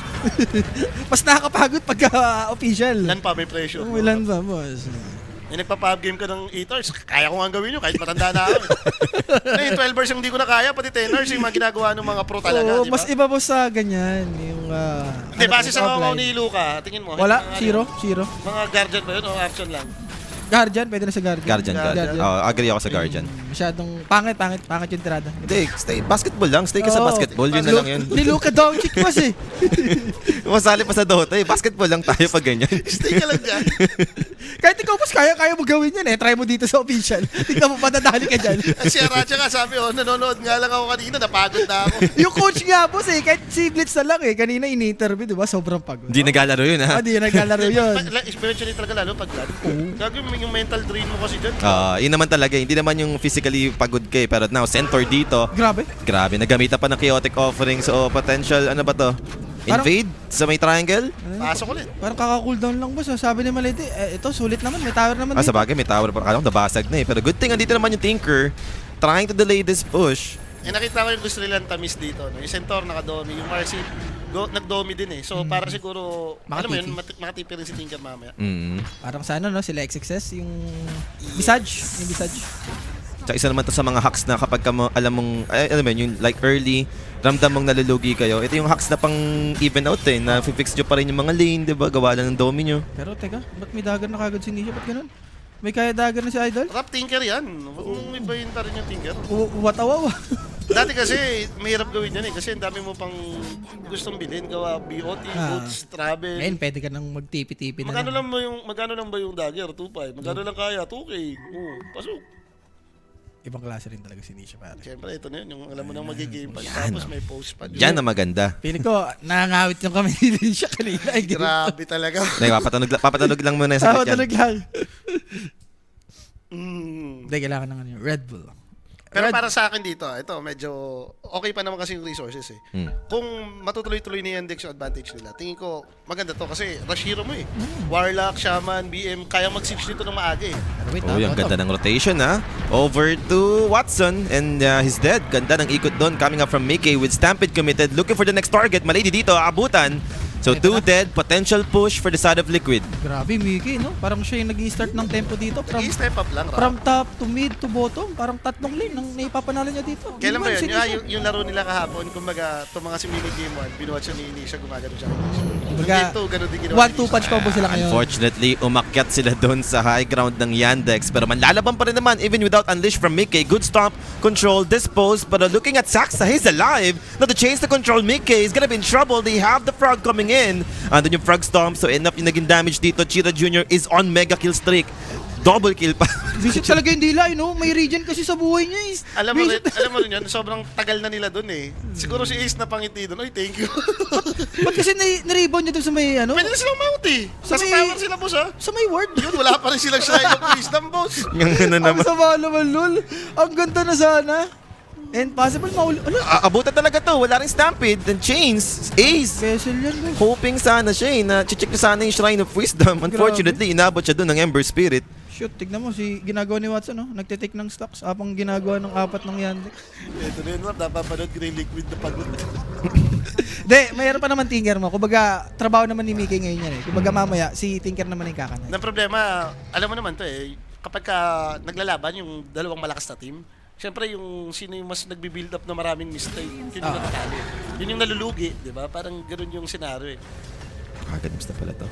Mas nakakapagod pagka official. Ilan pa may pressure? Ilan ba, boss? Nagpa-pub game ka ng 8 hours, kaya ko nga gawin yun kahit matanda na ako. Yung 12 hours yung hindi ko na kaya, pati 10 hours yung mga ginagawa ng mga pro talaga, Oo, di ba? mas iba boss sa ganyan. Yung, Hindi, base sa mga offline. ni Luka, tingin mo. Wala, mga zero. Mga guardian ba yun o action lang? Guardian, pwede na sa Guardian. Guardian. Oh, agree ako sa Guardian. Masyadong pangit yung tirada. Hindi, stay basketball lang. Stay ka sa Oo. basketball. Yun na lang yun. Ni Luka Doncic boss eh. Masali pa sa Dota eh. Basketball lang tayo pag ganyan. Stay ka lang dyan. Kahit ikaw boss, kaya mo gawin yan eh. Try mo dito sa official. Tingnan mo, patadali ka dyan. Si Aracha nga sabi, nanonood nga lang ako kanina, napagod na ako. Yung coach nga boss eh, kahit si Blitz na lang eh. Kanina in-interview, di ba? Sobrang pagod. Hindi naglalaro yun ha. Hindi naglalaro yun. Eventually talaga lalo pag lalo. Gagawin yung mental drain mo kasi dyan. Yun naman talaga. Hindi naman yung physically pagod ka eh. Pero now, center dito. Grabe. Grabe, nagamitan pa ng chaotic offering. So, potential, ano ba to? Invade sa may triangle? Pasok ulit. Parang kaka-cooldown lang boss. Sabi ni Malete, ito sulit naman. May tower naman Sa bagay, may tower pa. Alam, nabasag na eh. Pero good thing, andito naman yung Tinker. Trying to delay this push. Nakita ko yung gusto nilang tamis dito. No? Yung Centaur nakadomi, yung Marcy nagdomi din eh. So para siguro, alam mo yun, makatipi rin si Tinker mamaya. Parang sa ano, no? Sila XXS, yung Visage. Yung Visage. Tsaka isa naman to sa mga hacks na kapag ka alam mong, alam mo yun, yung like early, ramdam mong nalulugi kayo. Ito yung hacks na pang even out eh, na fix nyo pa rin yung mga lane, di ba? Gawa lang ng domi nyo. Pero teka, ba't may dagger na kagad si Nisha? Ba't ganun? May kaya dagger na si Idol? Rap Tinker yan. Huwag mong ibayin pa rin yung Tinker. Watawawa. Dati kasi, mahirap gawin yan eh. Kasi ang dami mo pang gustong bilhin. Gawa BOT, boots, travel. Ngayon, pwede ka nang magtipi-tipi na Magkano lang ba yung dagger? 2.5. Magkano lang kaya? 2K. Oo, pasok. Ibang klase rin talaga si Nisha, pare. Siyempre, ito na yun. Yung alam mo nang magigame pa. Tapos may post pa. Yan na maganda. Feeling ko, nangangawit yung kami ni Nisha kanina. Grabe talaga. Papatanog lang muna sa Tunog lang. Mm. Hindi, kailangan ng ano, Red Bull. Pero para sa akin dito, ito medyo okay pa naman kasi yung resources eh. Kung matutuloy-tuloy na yung index yung advantage nila, tingin ko maganda to kasi rush hero mo eh. Warlock, Shaman, BM, kaya mag-siege dito ng maaga eh. Pero wait, Oh, yung ganda ng rotation ha. Over to Watson and he's dead. Ganda ng ikot doon coming up from Mickey with Stampede committed. Looking for the next target. Malady dito, abutan. So 2 dead, potential push for the side of Liquid. Grabe, Mickey, no? Parang siya yung nag-i-start ng tempo dito. I-step up lang, Rob. From top to mid to bottom. Parang tatlong lane ang naipapanalo niya dito. Kailan ba Di yun? sinisya. Yung laro nila kahapon, kumbaga, itong mga si mini game 1, binuhat siya ni Inisha, gumagano siya. Kumbaga, Game 2, ganun din ginawa ni 1-2 Inisha. punch combo sila ngayon. Unfortunately, umakyat sila doon sa high ground ng Yandex. Pero manlalaban pa rin naman even without Unleash from Mickey. Good stomp, control, dispose. But looking at Saxa, he's alive. Now the chance to control Mickey is gonna be in trouble. They have the frog coming in. Andun yung frog stomp. So enough yung naging damage dito. Cheetah Jr. is on mega kill streak. Double kill pa. Visit talaga yung delay, no? May regen kasi sa buhay niya is. Alam mo rin yun, sobrang tagal na nila dun eh. Siguro si Ace na pangiti dun. Oy, thank you. Ba't kasi na-rebound niya doon sa may ano? Pwede na silang mount eh. Sa Sa may- tower sila, boss ha. Sa may ward. Yun, wala pa rin silang shrine of wisdom, boss. Yung ano Ang naman. sama naman, lol. Ang ganda na sana. And possible mauli. Ano? Abutan talaga to. Wala rin Stampede. Then Chains. Ace. Special yan, guys. Hoping sana siya na check na sana yung Shrine of Wisdom. Unfortunately, inabot siya doon ng Ember Spirit. Shoot, tignan mo si ginagawa ni Watson, no? Nagtitake ng stocks apang ginagawa ng 4 ng Yandex. Ito na yun, Rob. Napapanood ko na yung liquid na pagod. De, mayroon pa naman Tinker mo. Kumbaga, trabaho naman ni Mickey ngayon yan eh. Kumbaga mamaya, si Tinker naman yung kakanay. Ang problema, alam mo naman to eh, kapag ka naglalaban yung dalawang malakas na team, syempre yung sino yung mas nagbi-build up na maraming mistake, yun yung natatalo. Yun yung nalulugi, di ba? Parang ganoon yung scenario eh. Kagamis na pala to.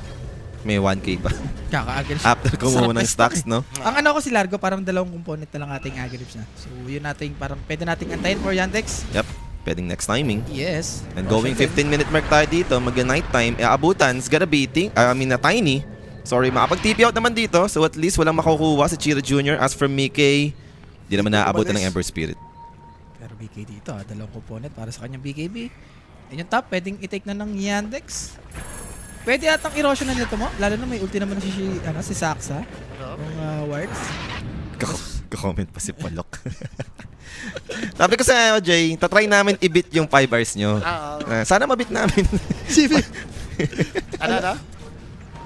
May 1k pa. Kaka-against. After kumuha ng stocks, no? Ang ano ko si Largo, parang dalawang component na lang ating agrips na. So, yun nating parang pwede nating antayin for Yandex. Yep. Pwedeng next timing. Yes. And going 15-minute mark tayo dito, mag-night time. Abutan, it's gonna be Tiny. Sorry, makapag-TP out naman dito. So at least walang makukuha sa Chira Jr. As from Mickey, di naman naaabutan ng Ember Spirit. Pero BK dito, dalawang component para sa kanyang BKB. And yung top, pwedeng i-take na ng Yandex. Pwede atang erosion na nito mo. Lalo na may ulti naman na si Saxa. Yung wards. Comment pa si Polok. Sabi ko sa Jay, tatry namin i-beat yung 5 bars nyo. Sana mabit namin. Ano?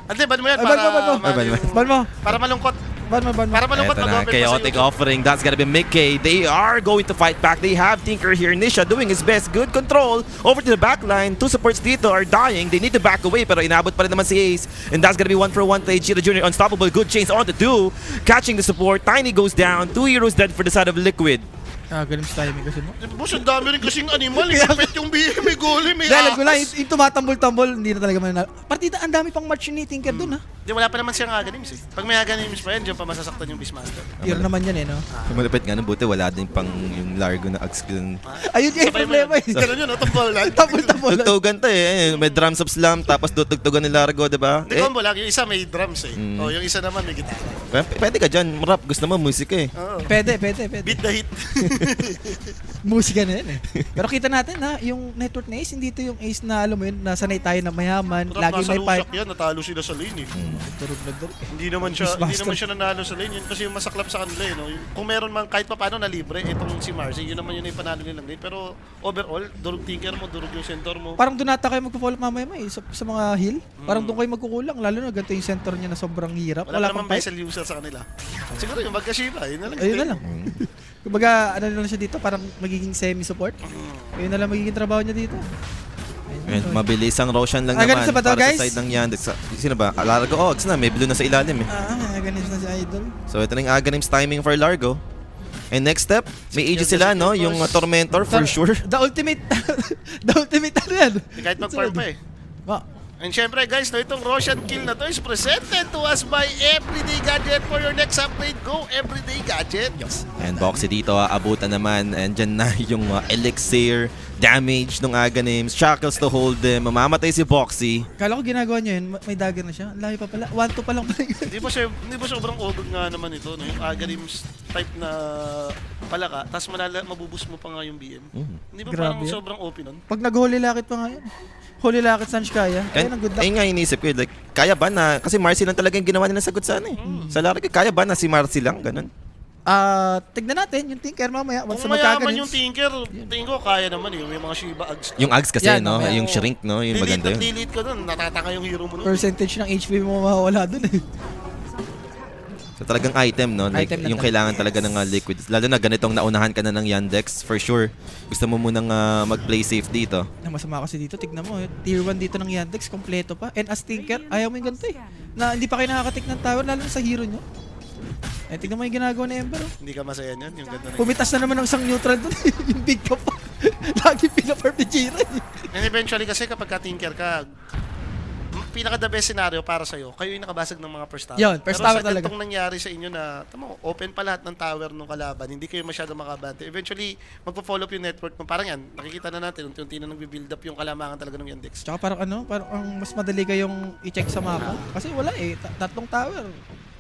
Ante, ban mo yan Ban mo. para malungkot. Ban mo. Para malungkot Eto na, mag-open chaotic offering. That's gonna be Mickey. They are going to fight back. They have Tinker here. Nisha doing his best. Good control. Over to the backline. 2 supports dito are dying. They need to back away. Pero inabot pa rin naman si Ace. And that's gonna be 1-for-1 play. Chira Jr. unstoppable. Good chains on the 2. Catching the support. Tiny goes down. 2 heroes dead for the side of Liquid. Ganun sa timing kasi mo. Boss, ang dami rin kasing animal. Ipit yung BM, may goalie, may Dahil ko lang, akas. yung tumatambol-tambol, hindi na talaga mananalo. Partida, ang dami pang match ni Tinker dun ha. Di, wala pa naman siyang agonims eh. Pag may agonims pa yan, diyan pa masasaktan yung Beastmaster. Tier naman yan eh, no? Malapit nga nung buti. Wala din pang yung Largo na Axkill. Ayun yung Sabay mo problema yun. eh. Ganun yun, tumbol lang. Tambol-tambol. Tugtugan to eh. May drums of slam. Tapos tutugtugan ni Largo, diba? Hindi, combo lang. Yung isa may drums eh. Oh, yung isa naman may gitara. Pwede ka dyan. Rap. Gusto mo musika eh. Oo. Pwede. Beat the hit. Musika na yan eh. Pero kita natin ha, yung network na Ace, hindi to yung Ace na alam mo yun, nasanay tayo na mayaman, lagi Nasa may lusak fight. yan, natalo sila sa lane eh. Turog na doon. Hindi naman siya nanalo sa lane yun kasi yung masaklap sa kanila eh, no? Kung meron man kahit pa paano na libre itong si Marcy, yun naman yun yung panalo nilang lane. Pero overall, durog Tinker mo, durog yung center mo. Parang doon nata kayo magpo-follow up mamaya may sa mga heal. Parang doon kayo magkukulang, lalo na ganito yung center niya na sobrang hirap. Wala pa pang naman fight. vessel user sa kanila. Siguro yung magka-Shiva, yun na lang. Ayun na lang. Kumbaga, ano na lang siya dito, parang magiging semi-support. Ayun na lang magiging trabaho niya dito. And mabilis ang Roshan lang ganun naman sa ba to, para guys? sa side ng Yandex. Sino ba? Largo Ogs na. May blue na sa ilalim eh. Ganun na si Idol. So ito na yung Aghanims timing for Largo. And next step, may Aegis sila, no? Yung Tormentor for sure. The ultimate, the ultimate ano yan? Kahit mag-farm pa eh. Oh, And syempre guys, no, itong Roshan kill na to is presented to us by Everyday Gadget. For your next upgrade, go Everyday Gadget. And Boxy dito, abutan naman. And dyan na yung Elixir, damage ng Aghanims, shackles to hold them. Mamamatay si Boxy. kala ko ginagawa niya yun, may dagger na siya. Ang layo pa pala. 1-2 pa lang pala. Hindi ba sobrang ogog nga naman ito, no? Yung Aghanims type na palaka, tapos mabubus mo pa nga yung BM. Hindi ba Grabe parang yan. sobrang OP nun? Pag nag-holy lakit pa nga yan. Holy lakit Sanch kaya. Ayun ang good luck. Ayun nga inisip ko, like, kaya ba na, kasi Marcy lang talaga yung ginawa nila sagot sana eh. Sa Largo, kaya ba na si Marcy lang, ganun? Tignan natin yung Tinker mamaya. Once Kung na mayaman magkaganis. yung Tinker, tingin ko kaya naman eh. May mga Shiba Ags. Yung Ags kasi, Yan, no? mamaya. Yung shrink, no? Yung maganda yun. Delete ko dun, natatanga yung hero mo nun. Percentage ng HP mo mawawala dun eh. So talagang item, no? Like, Item lang yung talaga. kailangan talaga ng liquid. Lalo na ganitong naunahan ka na ng Yandex, for sure. Gusto mo munang mag-play safe dito. Na masama kasi dito, tignan mo, tier 1 dito ng Yandex, kompleto pa. And as Tinker, ayaw mo yung ganito eh. Na hindi pa kayo nakakatik ng tower, lalo na sa hero nyo. Eh, tignan mo yung ginagawa ni Ember. Oh. Hindi ka masaya niyan, yung ganda na yun. Pumitas na naman ng isang neutral dun. Yung big ka pa. Lagi pinaparm ni Jira. And eventually kasi kapag ka-tinker ka, pinaka the best scenario para sa'yo, kayo yung nakabasag ng mga first tower. Yun, first tower Pero sa talaga. ganitong nangyari sa inyo na, tamo, open pa lahat ng tower ng kalaban, hindi kayo masyado makabante. Eventually, magpo-follow up yung network mo. Parang yan, nakikita na natin, unti-unti na nagbi-build up yung kalamangan talaga ng Yandex. Tsaka parang parang ang mas madali kayong i-check sa mapa. Kasi wala eh, tatlong tower.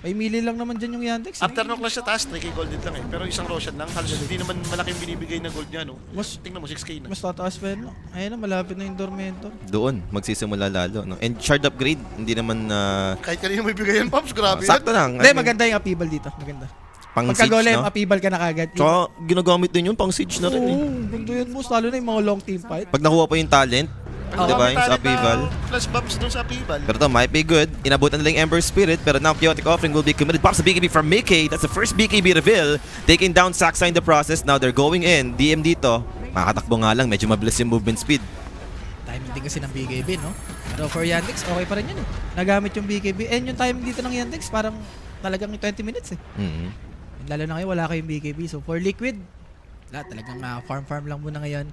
May mili lang naman dyan yung Yandex. After nung clash sa taas, 3k gold din lang eh. Pero isang Roshan lang, halos hindi naman malaking binibigay na gold niya, no? Mas- Tingnan mo, 6k na. Mas tataas pa yun. No? Ayun na, malapit na yung Dormento. Doon, magsisimula lalo, no? And shard upgrade, hindi naman Kahit kanino may bigay yan, Pops, grabe sakto lang. Hindi, I mean, maganda yung upheaval dito. Maganda. Pang Pagka siege, golem, no? upheaval ka na kagad. Tsaka, ginagamit din yun, pang siege na rin. eh. Oo, ganda yun boss. Lalo na yung mga long team fight. Pag nakuha pa yung talent, di ba, yung sa upheaval. Plus bumps dun sa upheaval. Pero to might be good. Inabutan nila yung Ember Spirit, pero now chaotic offering will be committed. Pops the BKB from Mickey. That's the first BKB reveal. Taking down Saksa in the process. Now they're going in. DM dito. Makakatakbo nga lang. Medyo mabilis yung movement speed. Timing din kasi ng BKB, no? Pero for Yandex, okay pa rin yun eh. Nagamit yung BKB. And yung timing dito ng Yandex, parang talagang 20 minutes eh. Mhm. Lalo na ngayon, wala kayong BKB. So for Liquid, talagang farm-farm lang muna ngayon.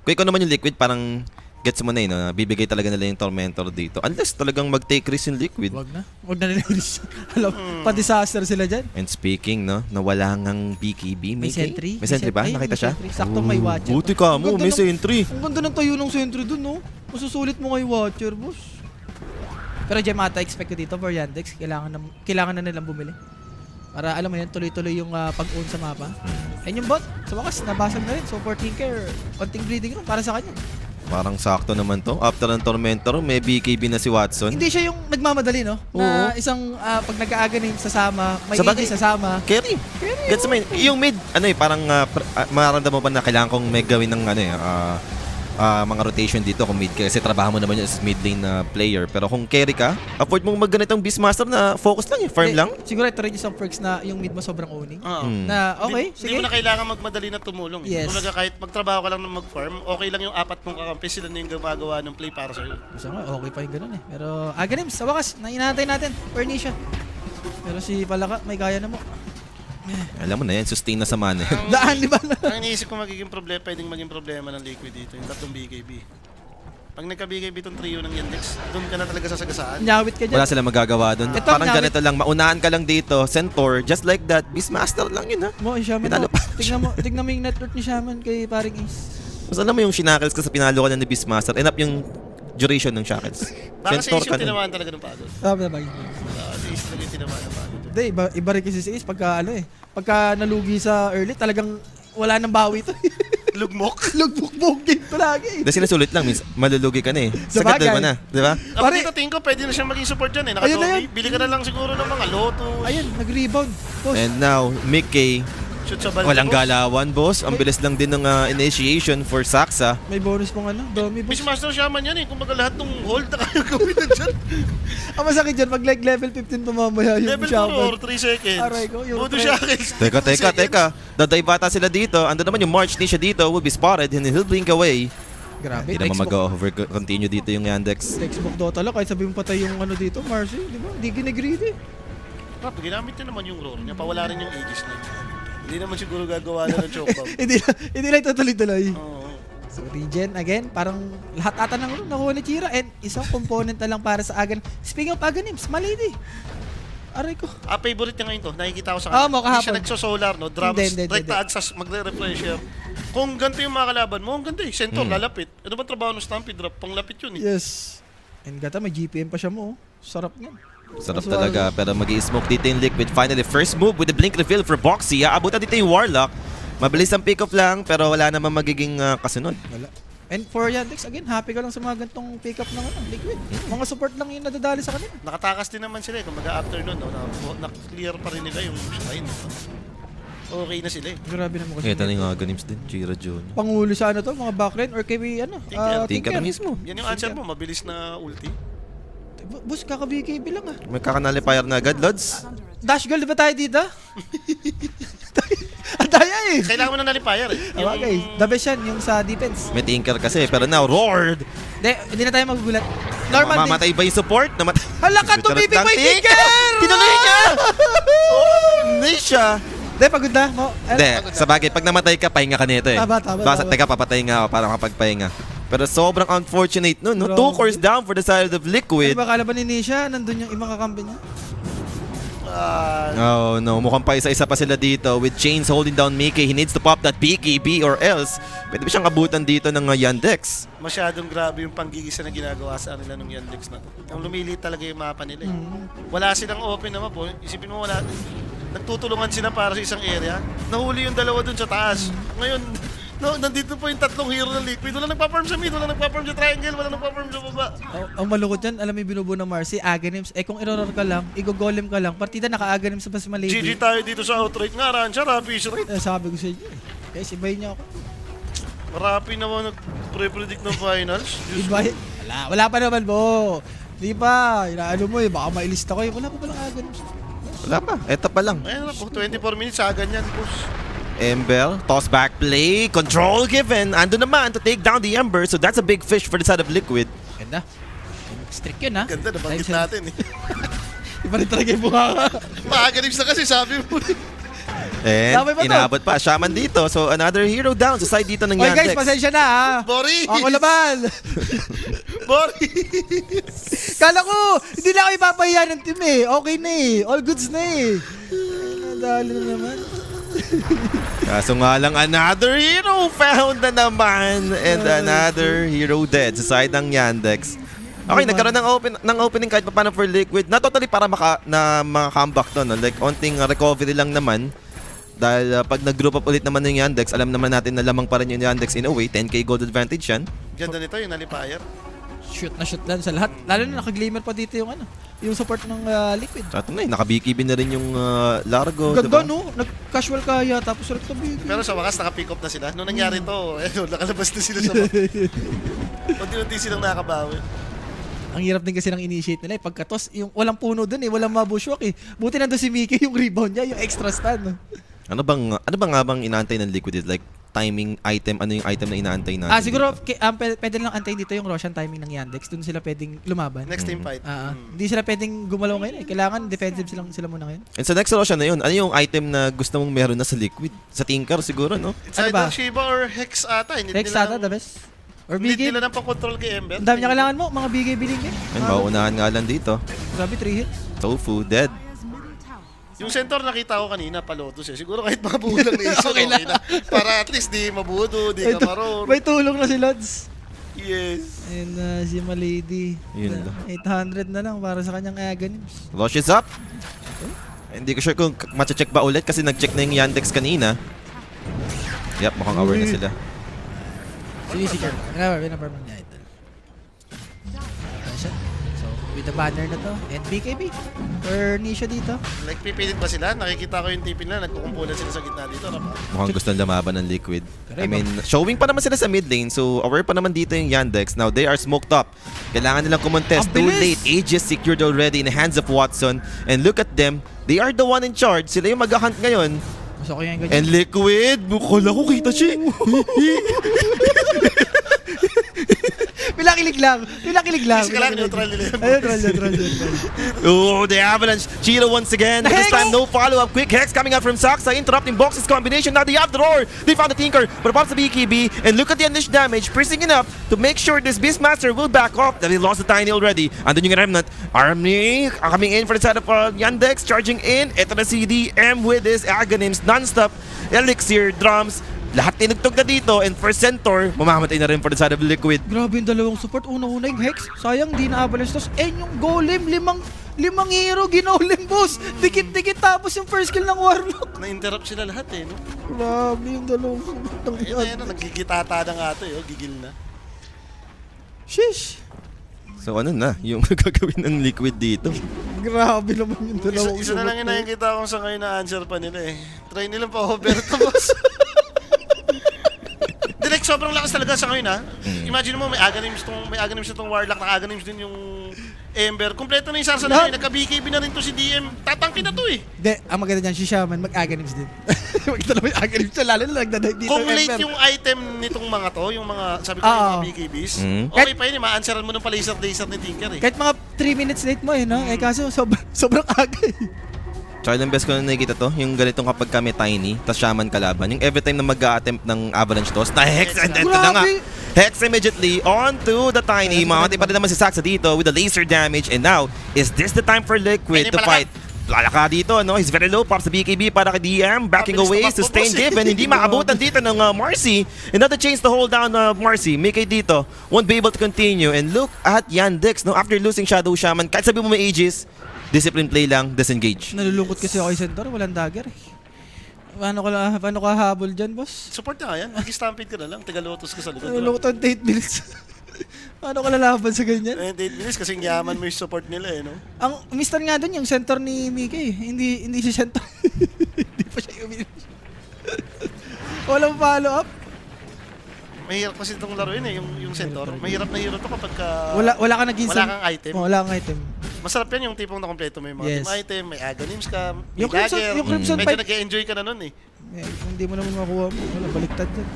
Kung ikaw naman yung Liquid, parang gets mo na yun, no? Bibigay talaga nila yung Tormentor dito. Unless talagang mag-take risk yung Liquid. Wag na. Wag na nila. Alam, pa-disaster sila dyan. And speaking, no, nawala ngang BKB. May sentry. May sentry ba? Ayun, Nakita may siya? sentry. Saktong may watcher. Buti ka mo, Ang ganda may ng- sentry. Ang ganda ng tayo ng sentry dun, no? Masusulit mo kay watcher, boss. Pero Gemata, expect ko dito for Yandex, kailangan na nilang bumili. Para alam mo yun, tuloy-tuloy yung pag-own sa mapa. And yung bot, sa wakas, nabasag na rin. So for Tinker, konting bleeding rin para sa kanya. Parang sakto naman to. After ng Tormentor, may BKB na si Watson. Hindi siya yung nagmamadali, no? Na isang pag nag-aaga na yung sasama, may Sa bagay- AD sasama. Carry. Gets mo yun? Yung mid, ano parang mararamdaman mo pa na kailangan kong may gawin ng mga rotation dito kung mid ka. Kasi trabaho mo naman yun as mid lane na player. Pero kung carry ka, afford mong magganitong Beastmaster na focus lang, farm Hindi, lang. Siguro ito rin yung isang perks na yung mid mo sobrang owning. Oo. Na okay, Hindi sige. mo na kailangan magmadali na tumulong. Yes. Kung kahit magtrabaho ka lang na mag-farm, okay lang yung apat mong kakampi, sila na yung gumagawa ng play para sa'yo. Gusto nga, okay pa yung ganun eh. Pero Aghanim, sa wakas, inaantay natin. Pernisha. Pero si Palaka, may kaya na mo. Alam mo na yan, sustain na sa mana. Daan, di ba? Ang iniisip ko pwedeng maging problema ng Liquid dito, yung tatlong BKB. Pag nagka-BKB itong trio ng Yandex, doon ka na talaga sasagasaan. Nyawit ka dyan. Wala silang magagawa doon. Ito, Parang nyawit. ganito lang, maunahan ka lang dito, Centaur, just like that. Beastmaster lang yun, ha? Mo, yung Shaman Pinalo mo. pa. Tignan mo yung network ni Shaman kay paring Ace. Mas alam mo yung shinakles ka sa pinalo ka lang ni Beastmaster, end up yung duration ng shackles. Baka si Centaur Ace ka yung na. tinamaan talaga ng pagod. Sabi na ba? Si Ace talaga yung tinamaan ng pagod. Hindi, iba rin kasi si Ace pagka pagka nalugi sa early, talagang wala nang bawi to. Lugmok. Lugbuk-buk game to lagi. Dahil sinasulit lang, means malulugi ka na eh. Sa Sagad bagay. mo na, di ba? Ako Pare- dito tingin ko pwede na siyang maging support dyan eh. Ayun na Nakatogi. yun. Bili ka na lang siguro ng mga Lotus. Ayun, nag-rebound. Boss, And now, Mickey, Shoot sa balde. walang boss. galawan, boss. Ang bilis lang din ng initiation for Saksa. may bonus pong Domi boss. Beastmaster Shaman yan eh. Kumbaga lahat ng hold na kaya gawin na dyan. Ang masakit dyan, pag like level 15 pa mamaya yung Level 4 Shaman. or 3 seconds. Aray ko, yung Voodoo pre- Shackles. Teka. Daday bata sila dito. Ando naman yung March Nisha dito. Will be spotted and he'll blink away. Grabe, Hindi naman mag-over-continue dito yung Yandex. textbook Dota lang, kahit sabi mo patay yung dito, Marcy, di ba? Hindi ginagreedy. Rap, ginamit niya naman yung roar niya. Pawala rin yung Aegis na yun. Hindi naman siguro gagawa na ng choke bomb. hindi lang tuloy-tuloy. Oo. So, regen, again, parang lahat ata ng nakuha ni Chira and isang component na lang para sa Agan. Speaking of Aganims, Malady. Aray ko. Favorite niya ngayon to. Nakikita ko sa Oo, mo, Hindi siya kahapon. nagso-solar, no? Drums, Hindi. rektaan sa magre-refresher. Kung ganito yung mga kalaban mo, ang ganda eh. Centaur, lalapit. Ano ba trabaho ng Stampede Drop? Panglapit yun eh. Yes. And gata, may GPM pa siya mo. Sarap niyan. Sarap Mas talaga, pero mag-i-smoke dito yung Liquid. Finally, first move with the blink reveal for Boxy. Aabutan dito yung Warlock. Mabilis ang pick-off lang, pero wala naman magiging kasunod. Wala. And for Yandex, again, happy ka lang sa mga gantong pick-up ng Liquid. Mga support lang yung nadadali sa kanila. Nakatakas din naman sila eh. Kung after nun, no, na-clear pa rin nila yung shrine. No? Okay na sila eh. Grabe naman kasi. Ito na yung Ganims din, Jira Junior. Panghuli sa mga backline or kay Tinker. Tinker na mismo. Yan yung answer mo, mabilis na ulti. Boss, kaka-BKB lang ah. May kakanalifier na agad, Lods. Dash goal, di ba tayo dito? Ang daya eh. Kailangan mo na nalipayer eh. Okay, the best yan, yung sa defense. May tinker kasi, pero now, roared! Hindi na tayo magugulat. Normal din. Mamamatay ba yung support? Hala ka, tumibig pa yung tinker! Tinuloy niya! Hindi siya. Hindi, pagod na. Hindi, sa bagay, pag namatay ka, pahinga ka nito eh. Tama. Teka, papatay nga ako para makapagpahinga. Pero sobrang unfortunate nun, no? Grabe. 2 cores down for the side of Ano Liquid. ba kalaban ni Nisha? Nandun yung ibang kakampi niya. Oh no, mukhang pa isa-isa pa sila dito with Chains holding down Mickey. He needs to pop that BKB or else pwede ba siyang abutan dito ng Yandex. Masyadong grabe yung panggigisa na ginagawa sa kanila nung Yandex na to. Yung lumilit talaga yung mapa nila eh. Wala silang open naman po. Isipin mo wala. Nagtutulungan sila para sa isang area. Nahuli yung dalawa dun sa taas. Ngayon, nandito po yung tatlong hero ng Liquid. Wala nagpa-farm sa mid, wala nagpa-farm sa triangle, wala nagpa-farm sa baba. Ang malungkot yan, alam mo yung binubuo ng Marcy, Aganims. Kung i-roar ka lang, i-golem ka lang, partida naka-Aganims pa si Malady. GG tayo dito sa outright nga, Rancha, Fish rate. Sabi ko sa inyo eh. Guys, ibahin niyo ako. Rapi naman nag-pre-predict ng finals. Diyos ko. Ibahin. Wala pa naman, Bo. Di ba? Inaano mo eh, baka mailista ko eh. Wala pa palang Aganims. Wala pa, eto pa lang. Ayun na po, 24 minutes, sa ganyan, boss. Ember, toss back play, control given. Ando naman to take down the Ember, so that's a big fish for the side of Liquid. Ganda. Strict yun ha. Ganda, nabanggit Time natin eh. Iba rin talaga yung bunga. Maaganims na kasi, sabi mo. And Dami pa to. inabot pa, Shaman dito. So another hero down sa side dito ng Oy guys, Yandex. pasensya na ha. Boris! Ako laban. Boris! Kala ko, hindi na ako ipapahiya ng team eh. Okay na eh. All goods na eh. Nadali na naman. Kaso nga lang, another hero found na naman. And another hero dead sa side ng Yandex. Okay, nagkaroon ng opening kahit pa paano for Liquid. Not totally para maka-comeback to, no? Like, onting recovery lang naman. Dahil pag nag-group up ulit naman ng Yandex, alam naman natin na lamang pa rin yung Yandex in a way. 10k gold advantage yan. Ganda nito, yung nalipayer. Shoot na shoot lang sa lahat. Lalo na naka-glimmer pa dito yung yung support ng Liquid. So, ito na eh, naka-BKB na rin yung Largo. Ganda diba? no? Nag-casual kaya tapos ulit ka-BKB. Pero sa wakas, naka-pick up na sila. Noong nangyari to, nakalabas na sila sa map. Unti-unti silang nakabawi. Ang hirap din kasi ng initiate nila eh. Pagkatos, yung walang puno dun eh. Walang mabushwak eh. Buti nandun si Mickey yung rebound niya, yung extra stun. No? Ano bang nga bang inaantay ng Liquid? Like, timing item, ano yung item na inaantay natin? Siguro, pwede lang antayin dito yung Roshan timing ng Yandex. Doon sila pwedeng lumaban. Next team fight. Hindi sila pwedeng gumalaw ngayon eh. Kailangan defensive sila muna ngayon. And sa next Roshan na yun, ano yung item na gusto mong meron na sa Liquid? Sa Tinker siguro, no? It's Ano either ba? Shiba or Hex ata. Hindi Rex nila ata, the best. Or Hindi BK. nila nang pa-control kay Ember. Ang dami niya kailangan mo, mga BK biling eh. And mauunahan nga lang dito. Grabe, 3 hits. Tofu, dead. Yung centaur nakita ko kanina, palotos eh. Siguro kahit mabuo lang na iso, okay na. Para at least di mabudo, di ka maroon. May tulong na si Lods. Yes. And si Malady. Yun lang. 800 na lang para sa kanyang Aganims. Lush is up. Hindi ko sure kung matcha-check ba ulit kasi nag-check na yung Yandex kanina. Yep, mukhang aware na sila. Sinisecure. Pinaparm niya ito. So, with the banner na to. And BKB. Or Nisha dito. Like, pipilit ba sila? Nakikita ko yung tipin na, nagkukumpulan sila sa gitna dito. Mukhang gusto ng lamaban ng Liquid. I mean, showing pa naman sila sa mid lane, so aware pa naman dito yung Yandex. Now, they are smoked up. Kailangan nilang kumontest. Ang Too bilis! late. Aegis secured already in the hands of Watson. And look at them. They are the one in charge. Sila yung mag-hunt ngayon. Mas okay yung ganyan. And Liquid, bukol ako kita siya. Pilakilig lang. Kasi kailangan neutral nila yun. Neutral. Oh, the Avalanche. Cheetah once again. But this time, no follow-up. Quick Hex coming out from Saksa, interrupting Box's combination. Now they have the roar. They found the Tinker, but pops the BKB. And look at the unleashed damage, pressing enough to make sure this Beastmaster will back off. That he lost the Tiny already. Andun yung Remnant. Army coming in for the side of Yandex, charging in. Ito na si DM with his Aganims non-stop. Elixir, drums. Lahat tinugtog na dito. And for Centaur, mamamatay na rin for the side of Liquid. Grabe yung dalawang support. Una-una yung Hex. Sayang, di na avalanche. Tapos, yung Golem, limang hero, ginolem, boss. Dikit-dikit tapos yung first kill ng Warlock. Na-interrupt sila lahat eh, no? Grabe yung dalawang support ng Ayun, nagkikitata na nga to eh, gigil na. Shish. So ano na, yung gagawin ng Liquid dito. Grabe naman yung dalawang Isa na lang yung nakikita kong sa ngayon na answer pa nila eh. Try nilang pa-over to, boss. sobrang lakas talaga sa ngayon, ha? Imagine mo, may Aghanims itong Warlock, naka-Aghanims din yung Ember. Kompleto na yung Sarsa na yun. Nagka-BKB na rin to si DM. Tatangkin na to eh. Hindi, ang maganda dyan, si Shaman, mag-Aghanims din. Magdala mo yung Aghanims siya, lalo na nagdadive dito. Kung yung late Ember. yung item nitong mga to, yung mga, sabi ko yung mga BKBs, okay pa yun eh, ma-answeran mo ng pa-laser ni Tinker eh. Kahit mga 3 minutes late mo eh, no? Eh kaso, sobrang aga eh. Tsaka ilang beses ko na nakikita to, yung ganitong kapag kami tiny, tas shaman kalaban, yung every time na mag-a-attempt ng avalanche toss, na Hex, and ito na nga. Grabe! Hex immediately onto the tiny. Mamatay pa rin naman si Saxa dito with the laser damage. And now, is this the time for Liquid to fight? Lalaka dito, no? He's very low. Pops the BKB para kay DM. Backing away, sustained given. Hindi maabutan dito ng Marcy. Another chance to hold down Marcy. Mickey dito won't be able to continue. And look at Yandex, no? After losing Shadow Shaman, kahit sabi mo may Aegis, discipline play lang, disengage. Nalulungkot kasi ako kay Centaur, walang dagger eh. Paano ka habol dyan, boss? Support na nga yan. Mag-stampede ka na lang. Taga-lotus ka sa likod. Nalulungkot ang 8 minutes. Paano ka lalaban sa ganyan? 8 minutes kasing yaman mo yung support nila eh, no? Ang mister nga doon yung center ni Mickey. Hindi si center. Hindi pa siya uminis. Walang follow up. Mahirap kasi itong laro yun eh, yung Centaur. Mahirap na hero to kapag Wala ka naging wala kang item. Wala kang item. Masarap yan yung tipong nakompleto mo yung mga Yes. team item, may Aghanims ka, may Yung Crimson- dagger. yung Crimson Medyo fight- nag-enjoy ka na nun eh. Eh, hindi mo naman makuha mo. Wala, baliktad yan.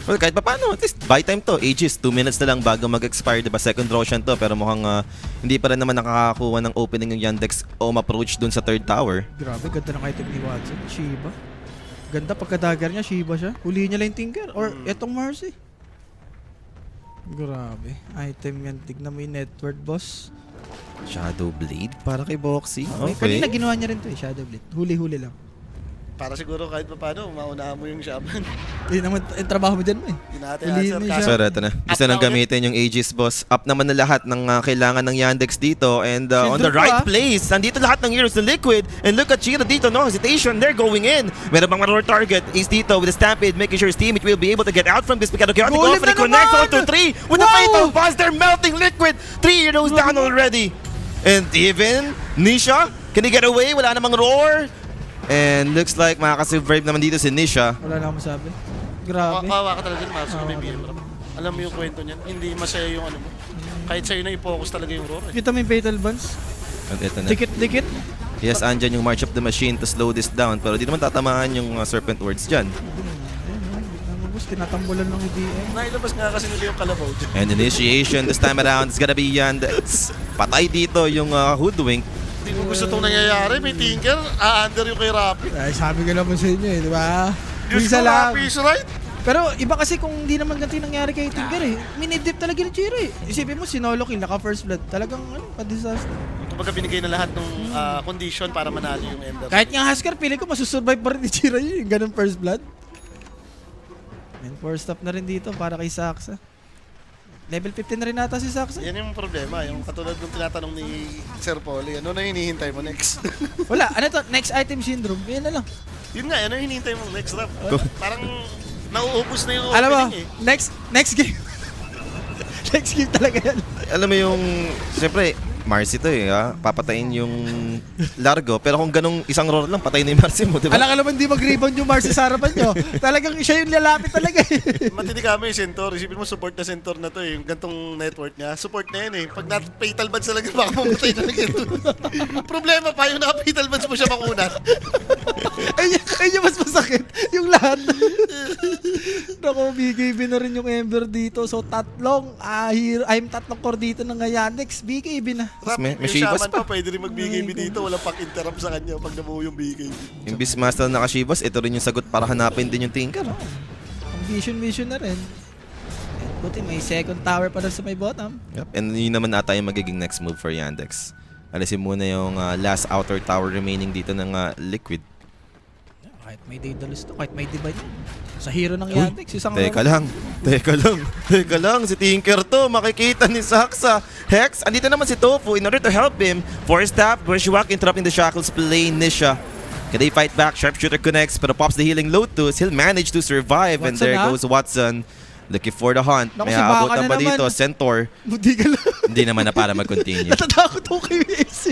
Well, kahit pa paano, at least buy time to. Aegis, 2 minutes na lang bago mag-expire, diba? Second Roshan to, pero mukhang hindi pa rin naman nakakakuha ng opening yung Yandex o ma-approach dun sa third tower. Grabe, ganda ng item ni Watson. Shiba. Ganda pagka-dagger niya, Shiba siya. Hulihin niya lang yung Tinker. Or etong Mercy. Grabe. Item yan. Tignan mo yung network, boss. Shadow Blade para kay Boxy. Okay. Kanina ginawa niya rin to eh, Shadow Blade. Huli-huli lang. Para siguro kahit pa paano, maunahan mo yung shaman. Yun naman, yung trabaho mo dyan mo eh. Hindi natin Hulihin answer mo ka. siya. So, ito na. Gusto Up nang na ulit. gamitin yung Aegis, boss. Up naman na lahat ng kailangan ng Yandex dito. And on the Silver right pa, place, nandito lahat ng heroes ng Liquid. And look at Chira dito, no hesitation. They're going in. Meron bang maror target? Ace dito with the Stampede, making sure his teammate will be able to get out from this. Because chaotic Golem offering na connects naman! onto 3 with the Wow! fatal buzz. They're melting Liquid. 3 heroes down already. And even Nisha, can he get away? Wala namang roar. And looks like makakasurvive naman dito si Nisha. Wala na akong masabi. Grabe. Kawawa ka talaga, Marso, kung may BM Rap. Alam mo yung kwento niyan, hindi masaya yung ano mo. Kahit sa'yo na i-focus talaga yung roar eh. Kita mo yung Fatal Buns? And ito na. Dikit-dikit. Yes, andyan yung March of the Machine to slow this down. Pero di naman tatamaan yung Serpent Words dyan. Naman boss, tinatambulan ng EDM. Nailabas nga kasi nila yung kalabaw dyan. And initiation this time around is gonna be Yandex. Patay dito yung Hoodwink. Hindi mo gusto itong nangyayari, may Tinker, under yung kay Rapid. Ay, sabi ko naman sa inyo eh, di ba? Diyos Isa ko, lang. Rapid is right. Pero iba kasi kung hindi naman ganito yung nangyari kay Tinker eh. Minidip talaga ni Chiro eh. Isipin mo, sinolo kill, naka first blood. Talagang ano, pa-disaster. Kumbaga binigay na lahat ng condition para manalo yung Ember. Kahit nga Husker, pili ko masusurvive pa rin ni Chiro yun, yung ganun first blood. And four stop na rin dito para kay Saxa. Level 15 na rin nata si Saxa. Yan yung problema, yung katulad ng tinatanong ni Sir Polly, ano na hinihintay mo next? Wala, ano to? Next item syndrome. Yan na lang. Yun nga, ano yung hinihintay mo next rap? Parang nauubos na yung Alam mo, opening eh. next game. Next game talaga yan. Alam mo yung, siyempre, Marcy to eh, ha? Papatayin yung Largo. Pero kung ganong isang roar lang, patayin na yung Marcy mo, diba? Alam ka naman di mag-rebound yung Marcy sa harapan nyo. Talagang siya yung lalapit talaga eh. Matindi kami yung Centaur. Isipin mo, support na Centaur na to eh. Yung gantong network niya. Support na yan eh. Pag na-fatal buds talaga, baka mamatay na lang yan. Problema pa, yung naka-fatal buds mo siya makunat. Ayun yung mas masakit. Yung lahat. Naku, BKB na rin yung Ember dito. So, tatlong core dito ng Yandex. BKB na. Tapos may Yung Shivas shaman pa, pwede rin mag-BKB dito. Walang pag-interrupt sa kanya pag nabuo yung BKB. Yung Beastmaster na naka-Shivas, ito rin yung sagot para hanapin din yung Tinker. Ang mission na rin. Buti may second tower pa rin sa may bottom. Yep. And yun naman ata yung magiging next move for Yandex. Alisin muna yung last outer tower remaining dito ng Liquid. Kahit may Daedalus to, kahit may Divine. Sa hero ng Yandex, isang Teka lang. Si Tinker to, makikita ni Saxa. Hex, andito naman si Tofu in order to help him. Force tap, Bushwhack interrupting the Shackles play Nisha. Can they fight back? Sharpshooter connects, pero pops the healing Lotus. He'll manage to survive. And Watson, there ha? goes Watson. Looking for the hunt. Naku, May si Baka aabutan na ba naman. dito? Centaur. Buti ka lang. Hindi naman na para mag-continue. Natatakot ako kay AC.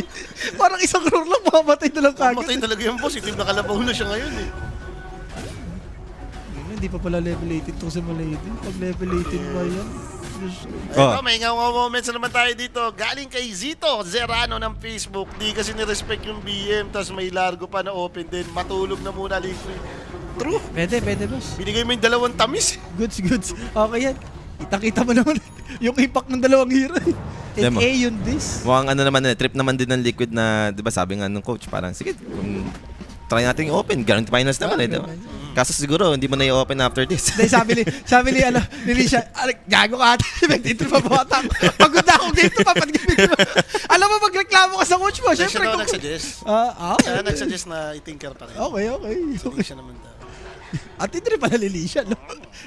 Parang isang roar lang, mamamatay na lang kagad. Mamatay talaga yung boss. Itim na kalabaw na siya ngayon eh. Hindi hindi pa pala level 18 to si Malady. Pag level 18 pa yan. Diyos ko. Ito, may ngaw moments na naman tayo dito. Galing kay Zito Zerano ng Facebook. Di kasi ni-respect yung BM, tapos may largo pa na open din. Matulog na muna, Liquid. True. Pwede, boss. Binigay mo yung 2 tamis. Goods. Okay yan. Kita mo naman yung impact ng dalawang hero. And Demo. A yun this. Mukhang ano naman, trip naman din ng Liquid na, di ba sabi nga ng coach, parang sige, try natin yung open. Guarantee finals naman eh, di ba? Kaso siguro, hindi mo na i-open after this. Dahil sabi ni Lilisha, gago ka ate, nag-intro pa bata. Pagod na ako game to pa, alam mo, magreklamo ka sa coach mo. Siya Siyempre, daw kung... nagsuggest. Okay. Kaya nagsuggest na i-tinker pa rin. Okay. Hindi siya naman daw. At hindi rin pala Lilisha, no?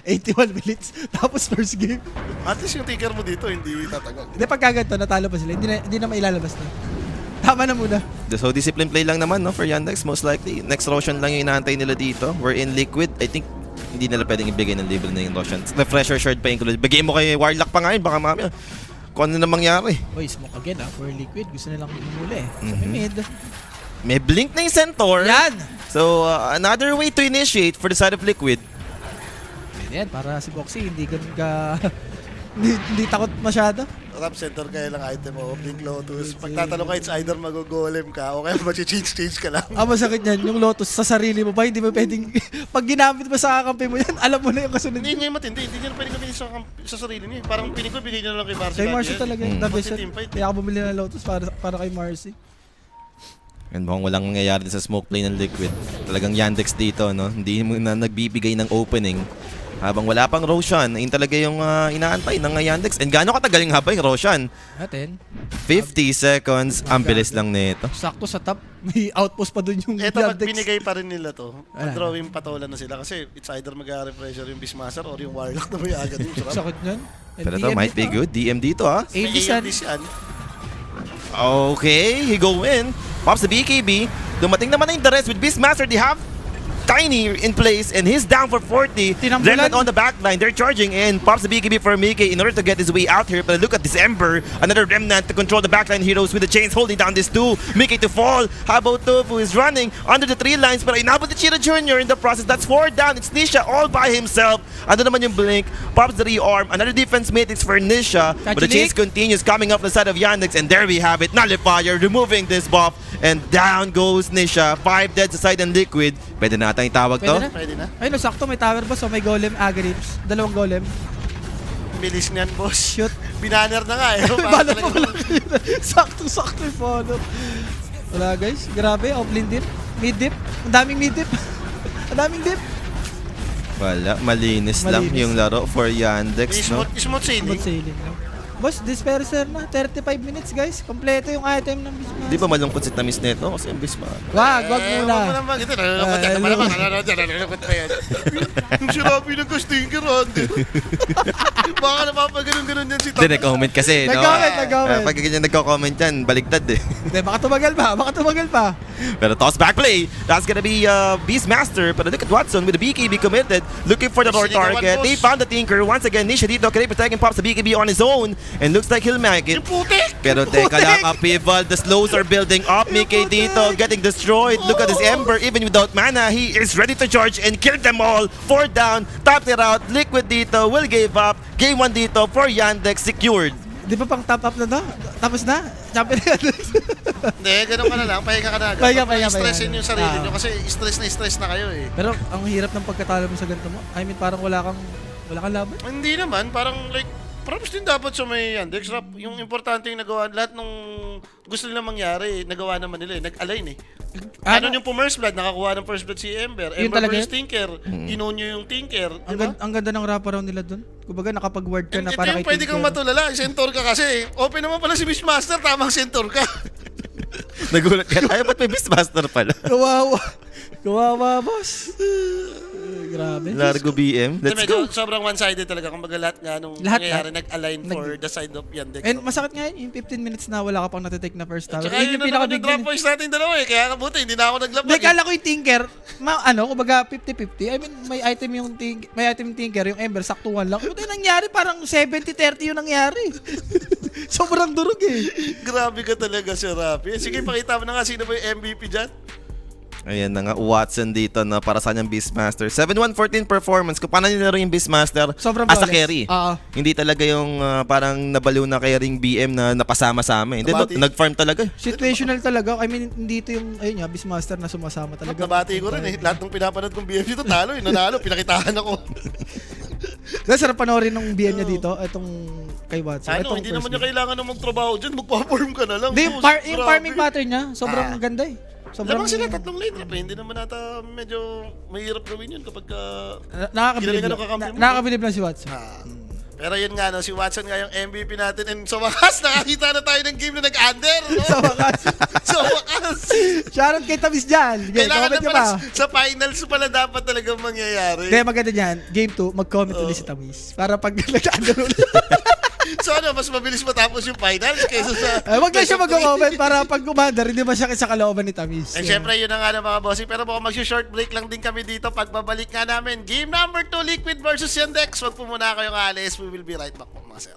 81 minutes, tapos first game. At least yung tinker mo dito, hindi tatagal. Hindi, pagkaganto, natalo pa sila. Hindi na mailalabas na. Tama na muna. So discipline play lang naman no for Yandex most likely. Next Roshan lang yung inaantay nila dito. We're in Liquid. I think hindi nila pwedeng ibigay ng label na yung Roshan. Refresher shard pa included. Bigay mo kay Warlock pa nga yun. Baka mamaya kung ano na mangyari. Boy, smoke again for Liquid. Gusto nilang humuli eh. Sa mid. May blink na yung Centaur. Yan! So another way to initiate for the side of Liquid. Yan, para si Boxy hindi ganun ka... hindi takot masyado. Top center kaya lang item mo, Blink Lotus. Pagtatanong ka, it's either mag-golem ka o kaya mag-change ka lang. Masakit yan. Yung Lotus sa sarili mo ba, hindi mo pwedeng... Pag ginamit mo sa kakampi mo yan, alam mo na yung kasunod. Hindi niya matindi, hindi niya pwedeng gamitin sa sarili niya. Parang piling ko, bigay niya na lang kay Marcy. Kay Marcy talaga. The best yan. Teamfight. Kaya ako bumili ng Lotus para kay Marcy. And mukhang walang nangyayari din sa smoke play ng Liquid. Talagang Yandex dito, no? Hindi mo na nagbibigay ng opening. Habang wala pang Roshan, yun talaga yung inaantay ng Yandex. And gaano katagal yung habay Roshan? Natin. 50 seconds. Ang bilis lang nito. Sakto sa top. May outpost pa dun yung Eto, pag Yandex. binigay pa rin nila to, Wala. drawing patola na sila kasi it's either mag-refresher yung Beastmaster or yung Warlock na may agad yung sarap. Sakit yan. Pero ito, might be good. DM dito, ah. May AD yan. AMDs yan. Okay, he go in. Pops the BKB. Dumating naman na yung the rest with Beastmaster. They have Tiny in place and he's down for 40. Tinambulan. Remnant on the backline. They're charging in. Pops the BKB for Mickey in order to get his way out here. But look at this Ember. Another Remnant to control the backline heroes with the chains holding down this two. Mickey to fall. How about Tofu is running under the 3 lines. Pero inabot the Chira Jr. in the process. That's 4 down. It's Nisha all by himself. Ano naman yung blink. Pops the rearm. Another defense matrix for Nisha. But the chase continues coming up the side of Yandex. And there we have it. Nullifier removing this buff. And down goes Nisha. 5 dead sa side ng Liquid. Pwede na atang itawag to. Pwede na? Pwede na. Ayun, sakto. May tower boss. So may golem, agrips. 2 golem. Bilis niyan, boss. Shoot. Binanner na nga eh. Bala pa wala. Sakto yung follow. Wala guys. Grabe. Offlane dip. Mid dip. Ang daming mid dip. Ang daming dip. Wala, malinis lang Malinis. yung laro for Yandex, no? Smooth sailing. Smooth sailing lang. Boss, disperser na. 35 minutes guys. Kompleto yung item ng Beastmaster. Di ba malungkot si Tamis nito? Kasi yung Bisma. Wag Wag muna. mo naman. Ito, nalulungkot yan. Nalulungkot pa yan. Yung sinabi ng ka-stinker, Randy. Baka napapaganon-ganon yan si Hindi, Tom. nag-comment kasi, no? Nag-comment. Pag ganyan nagko-comment yan, baligtad eh. Hindi, baka tumagal pa. Pero toss back play. That's gonna be Beastmaster. But look at Watson with the BKB committed. Looking for the door Sinigawan, target. boss. They found the Tinker. Once again, Nisha dito. Can protecting Pops the BKB on his own. And looks like he'll make it. Yung putik! Pero teka lang, Apival, the slows are building up. Mickey dito getting destroyed. Look at this Ember, even without mana, he is ready to charge and kill them all. 4 down, tapped it out. Liquid dito will give up. Game 1 dito for Yandex secured. Di ba pang top up na to? Tapos na? Champion na Hindi, ganun ka na lang. Pahinga ka na agad. Pahinga. Stressin yung sarili nyo kasi stress na kayo eh. Pero ang hirap ng pagkatalo mo sa ganito mo. I mean, parang wala kang laban. Hindi naman, parang like, props din dapat sa may Yandex. Yung importante yung nagawa, lahat ng gusto nila mangyari, nagawa naman nila eh. Nag-align eh. Ano yung first blood, nakakuha ng first blood si Ember. Yun Ember talaga versus Tinker. Inonyo yung Tinker. Diba? Ang ganda ng wraparound nila doon. Kumbaga nakapag-word ka na Ito para yung kay pwede kang Tinker. matulala. Centaur ka kasi. Open naman pala si Beastmaster, tamang Centaur ka. Nagulat ka tayo, ba't may Beastmaster pala? Kawawa, boss. Grabe. Largo BM. Let's Medyo go. sobrang one-sided talaga. Kumbaga lahat nga nung Lahat nangyayari, nag-align nag- for the side of Yandex. And masakit nga yun, yung 15 minutes na wala ka pang natitake na first tower. Tsaka yun na naman yung drop points natin dalawa eh. Kaya buti, hindi na ako naglapag. Hindi, kala ko yung Tinker, kumbaga 50-50. I mean, may item yung Tinker, yung Ember, saktuhan lang. Ano yung nangyari? Parang 70-30 yung nangyari. Sobrang durog eh. Grabe ka talaga, Sir Rafi. Sige, pakita mo na nga sino ba yung MVP dyan. Ayan na nga, Watson dito na para sa kanyang Beastmaster. 7-1-14 performance. Kung paano nilaro yung Beastmaster Sobrang as a flawless. carry. Oo. Hindi talaga yung parang nabaliw na carrying BM na napasama-sama. Hindi, Nabati. nag-farm talaga. Situational talaga. I mean, hindi ito yung, ayun nga, Beastmaster na sumasama talaga. Nabati ko rin lahat ng pinapanood kong BM dito talo nanalo, pinakitahan ako. Dahil sarap panoorin ng BM niya dito, itong kay Watson. Ano, hindi naman niya kailangan na magtrabaho dyan, magpa-farm ka na lang. Hindi, Oh, yung grabe. farming pattern niya, sobrang ganda eh. Sobrang Lamang sila tatlong lane rep eh. Hindi naman ata medyo mahirap gawin yun kapag Nakakabilib Kailangan lang. ng kakampi mo. Nakakabilib lang si Watson. Pero yun nga, no, si Watson nga yung MVP natin and sa wakas, nakakita na tayo ng game na nag-under. No? Sa wakas. Sa wakas. Shoutout kay Tamis dyan. Okay, Kailangan comment na nyo pala, pa. sa finals pala dapat talagang mangyayari. Kaya maganda dyan, game 2, mag-comment ulit si Tamis. Para pag nag-under ulit. So ano, mas mabilis matapos yung finals kaysa sa... Wag na siya mag-comment para pag commander, hindi ba siya sa kalooban ni Tamis. And syempre, yun na nga na mga bossing. Pero baka mag-short break lang din kami dito. Pagbabalik nga namin, game number 2, Liquid versus Yandex. Wag po muna kayong alis. We will be right back po mga sir.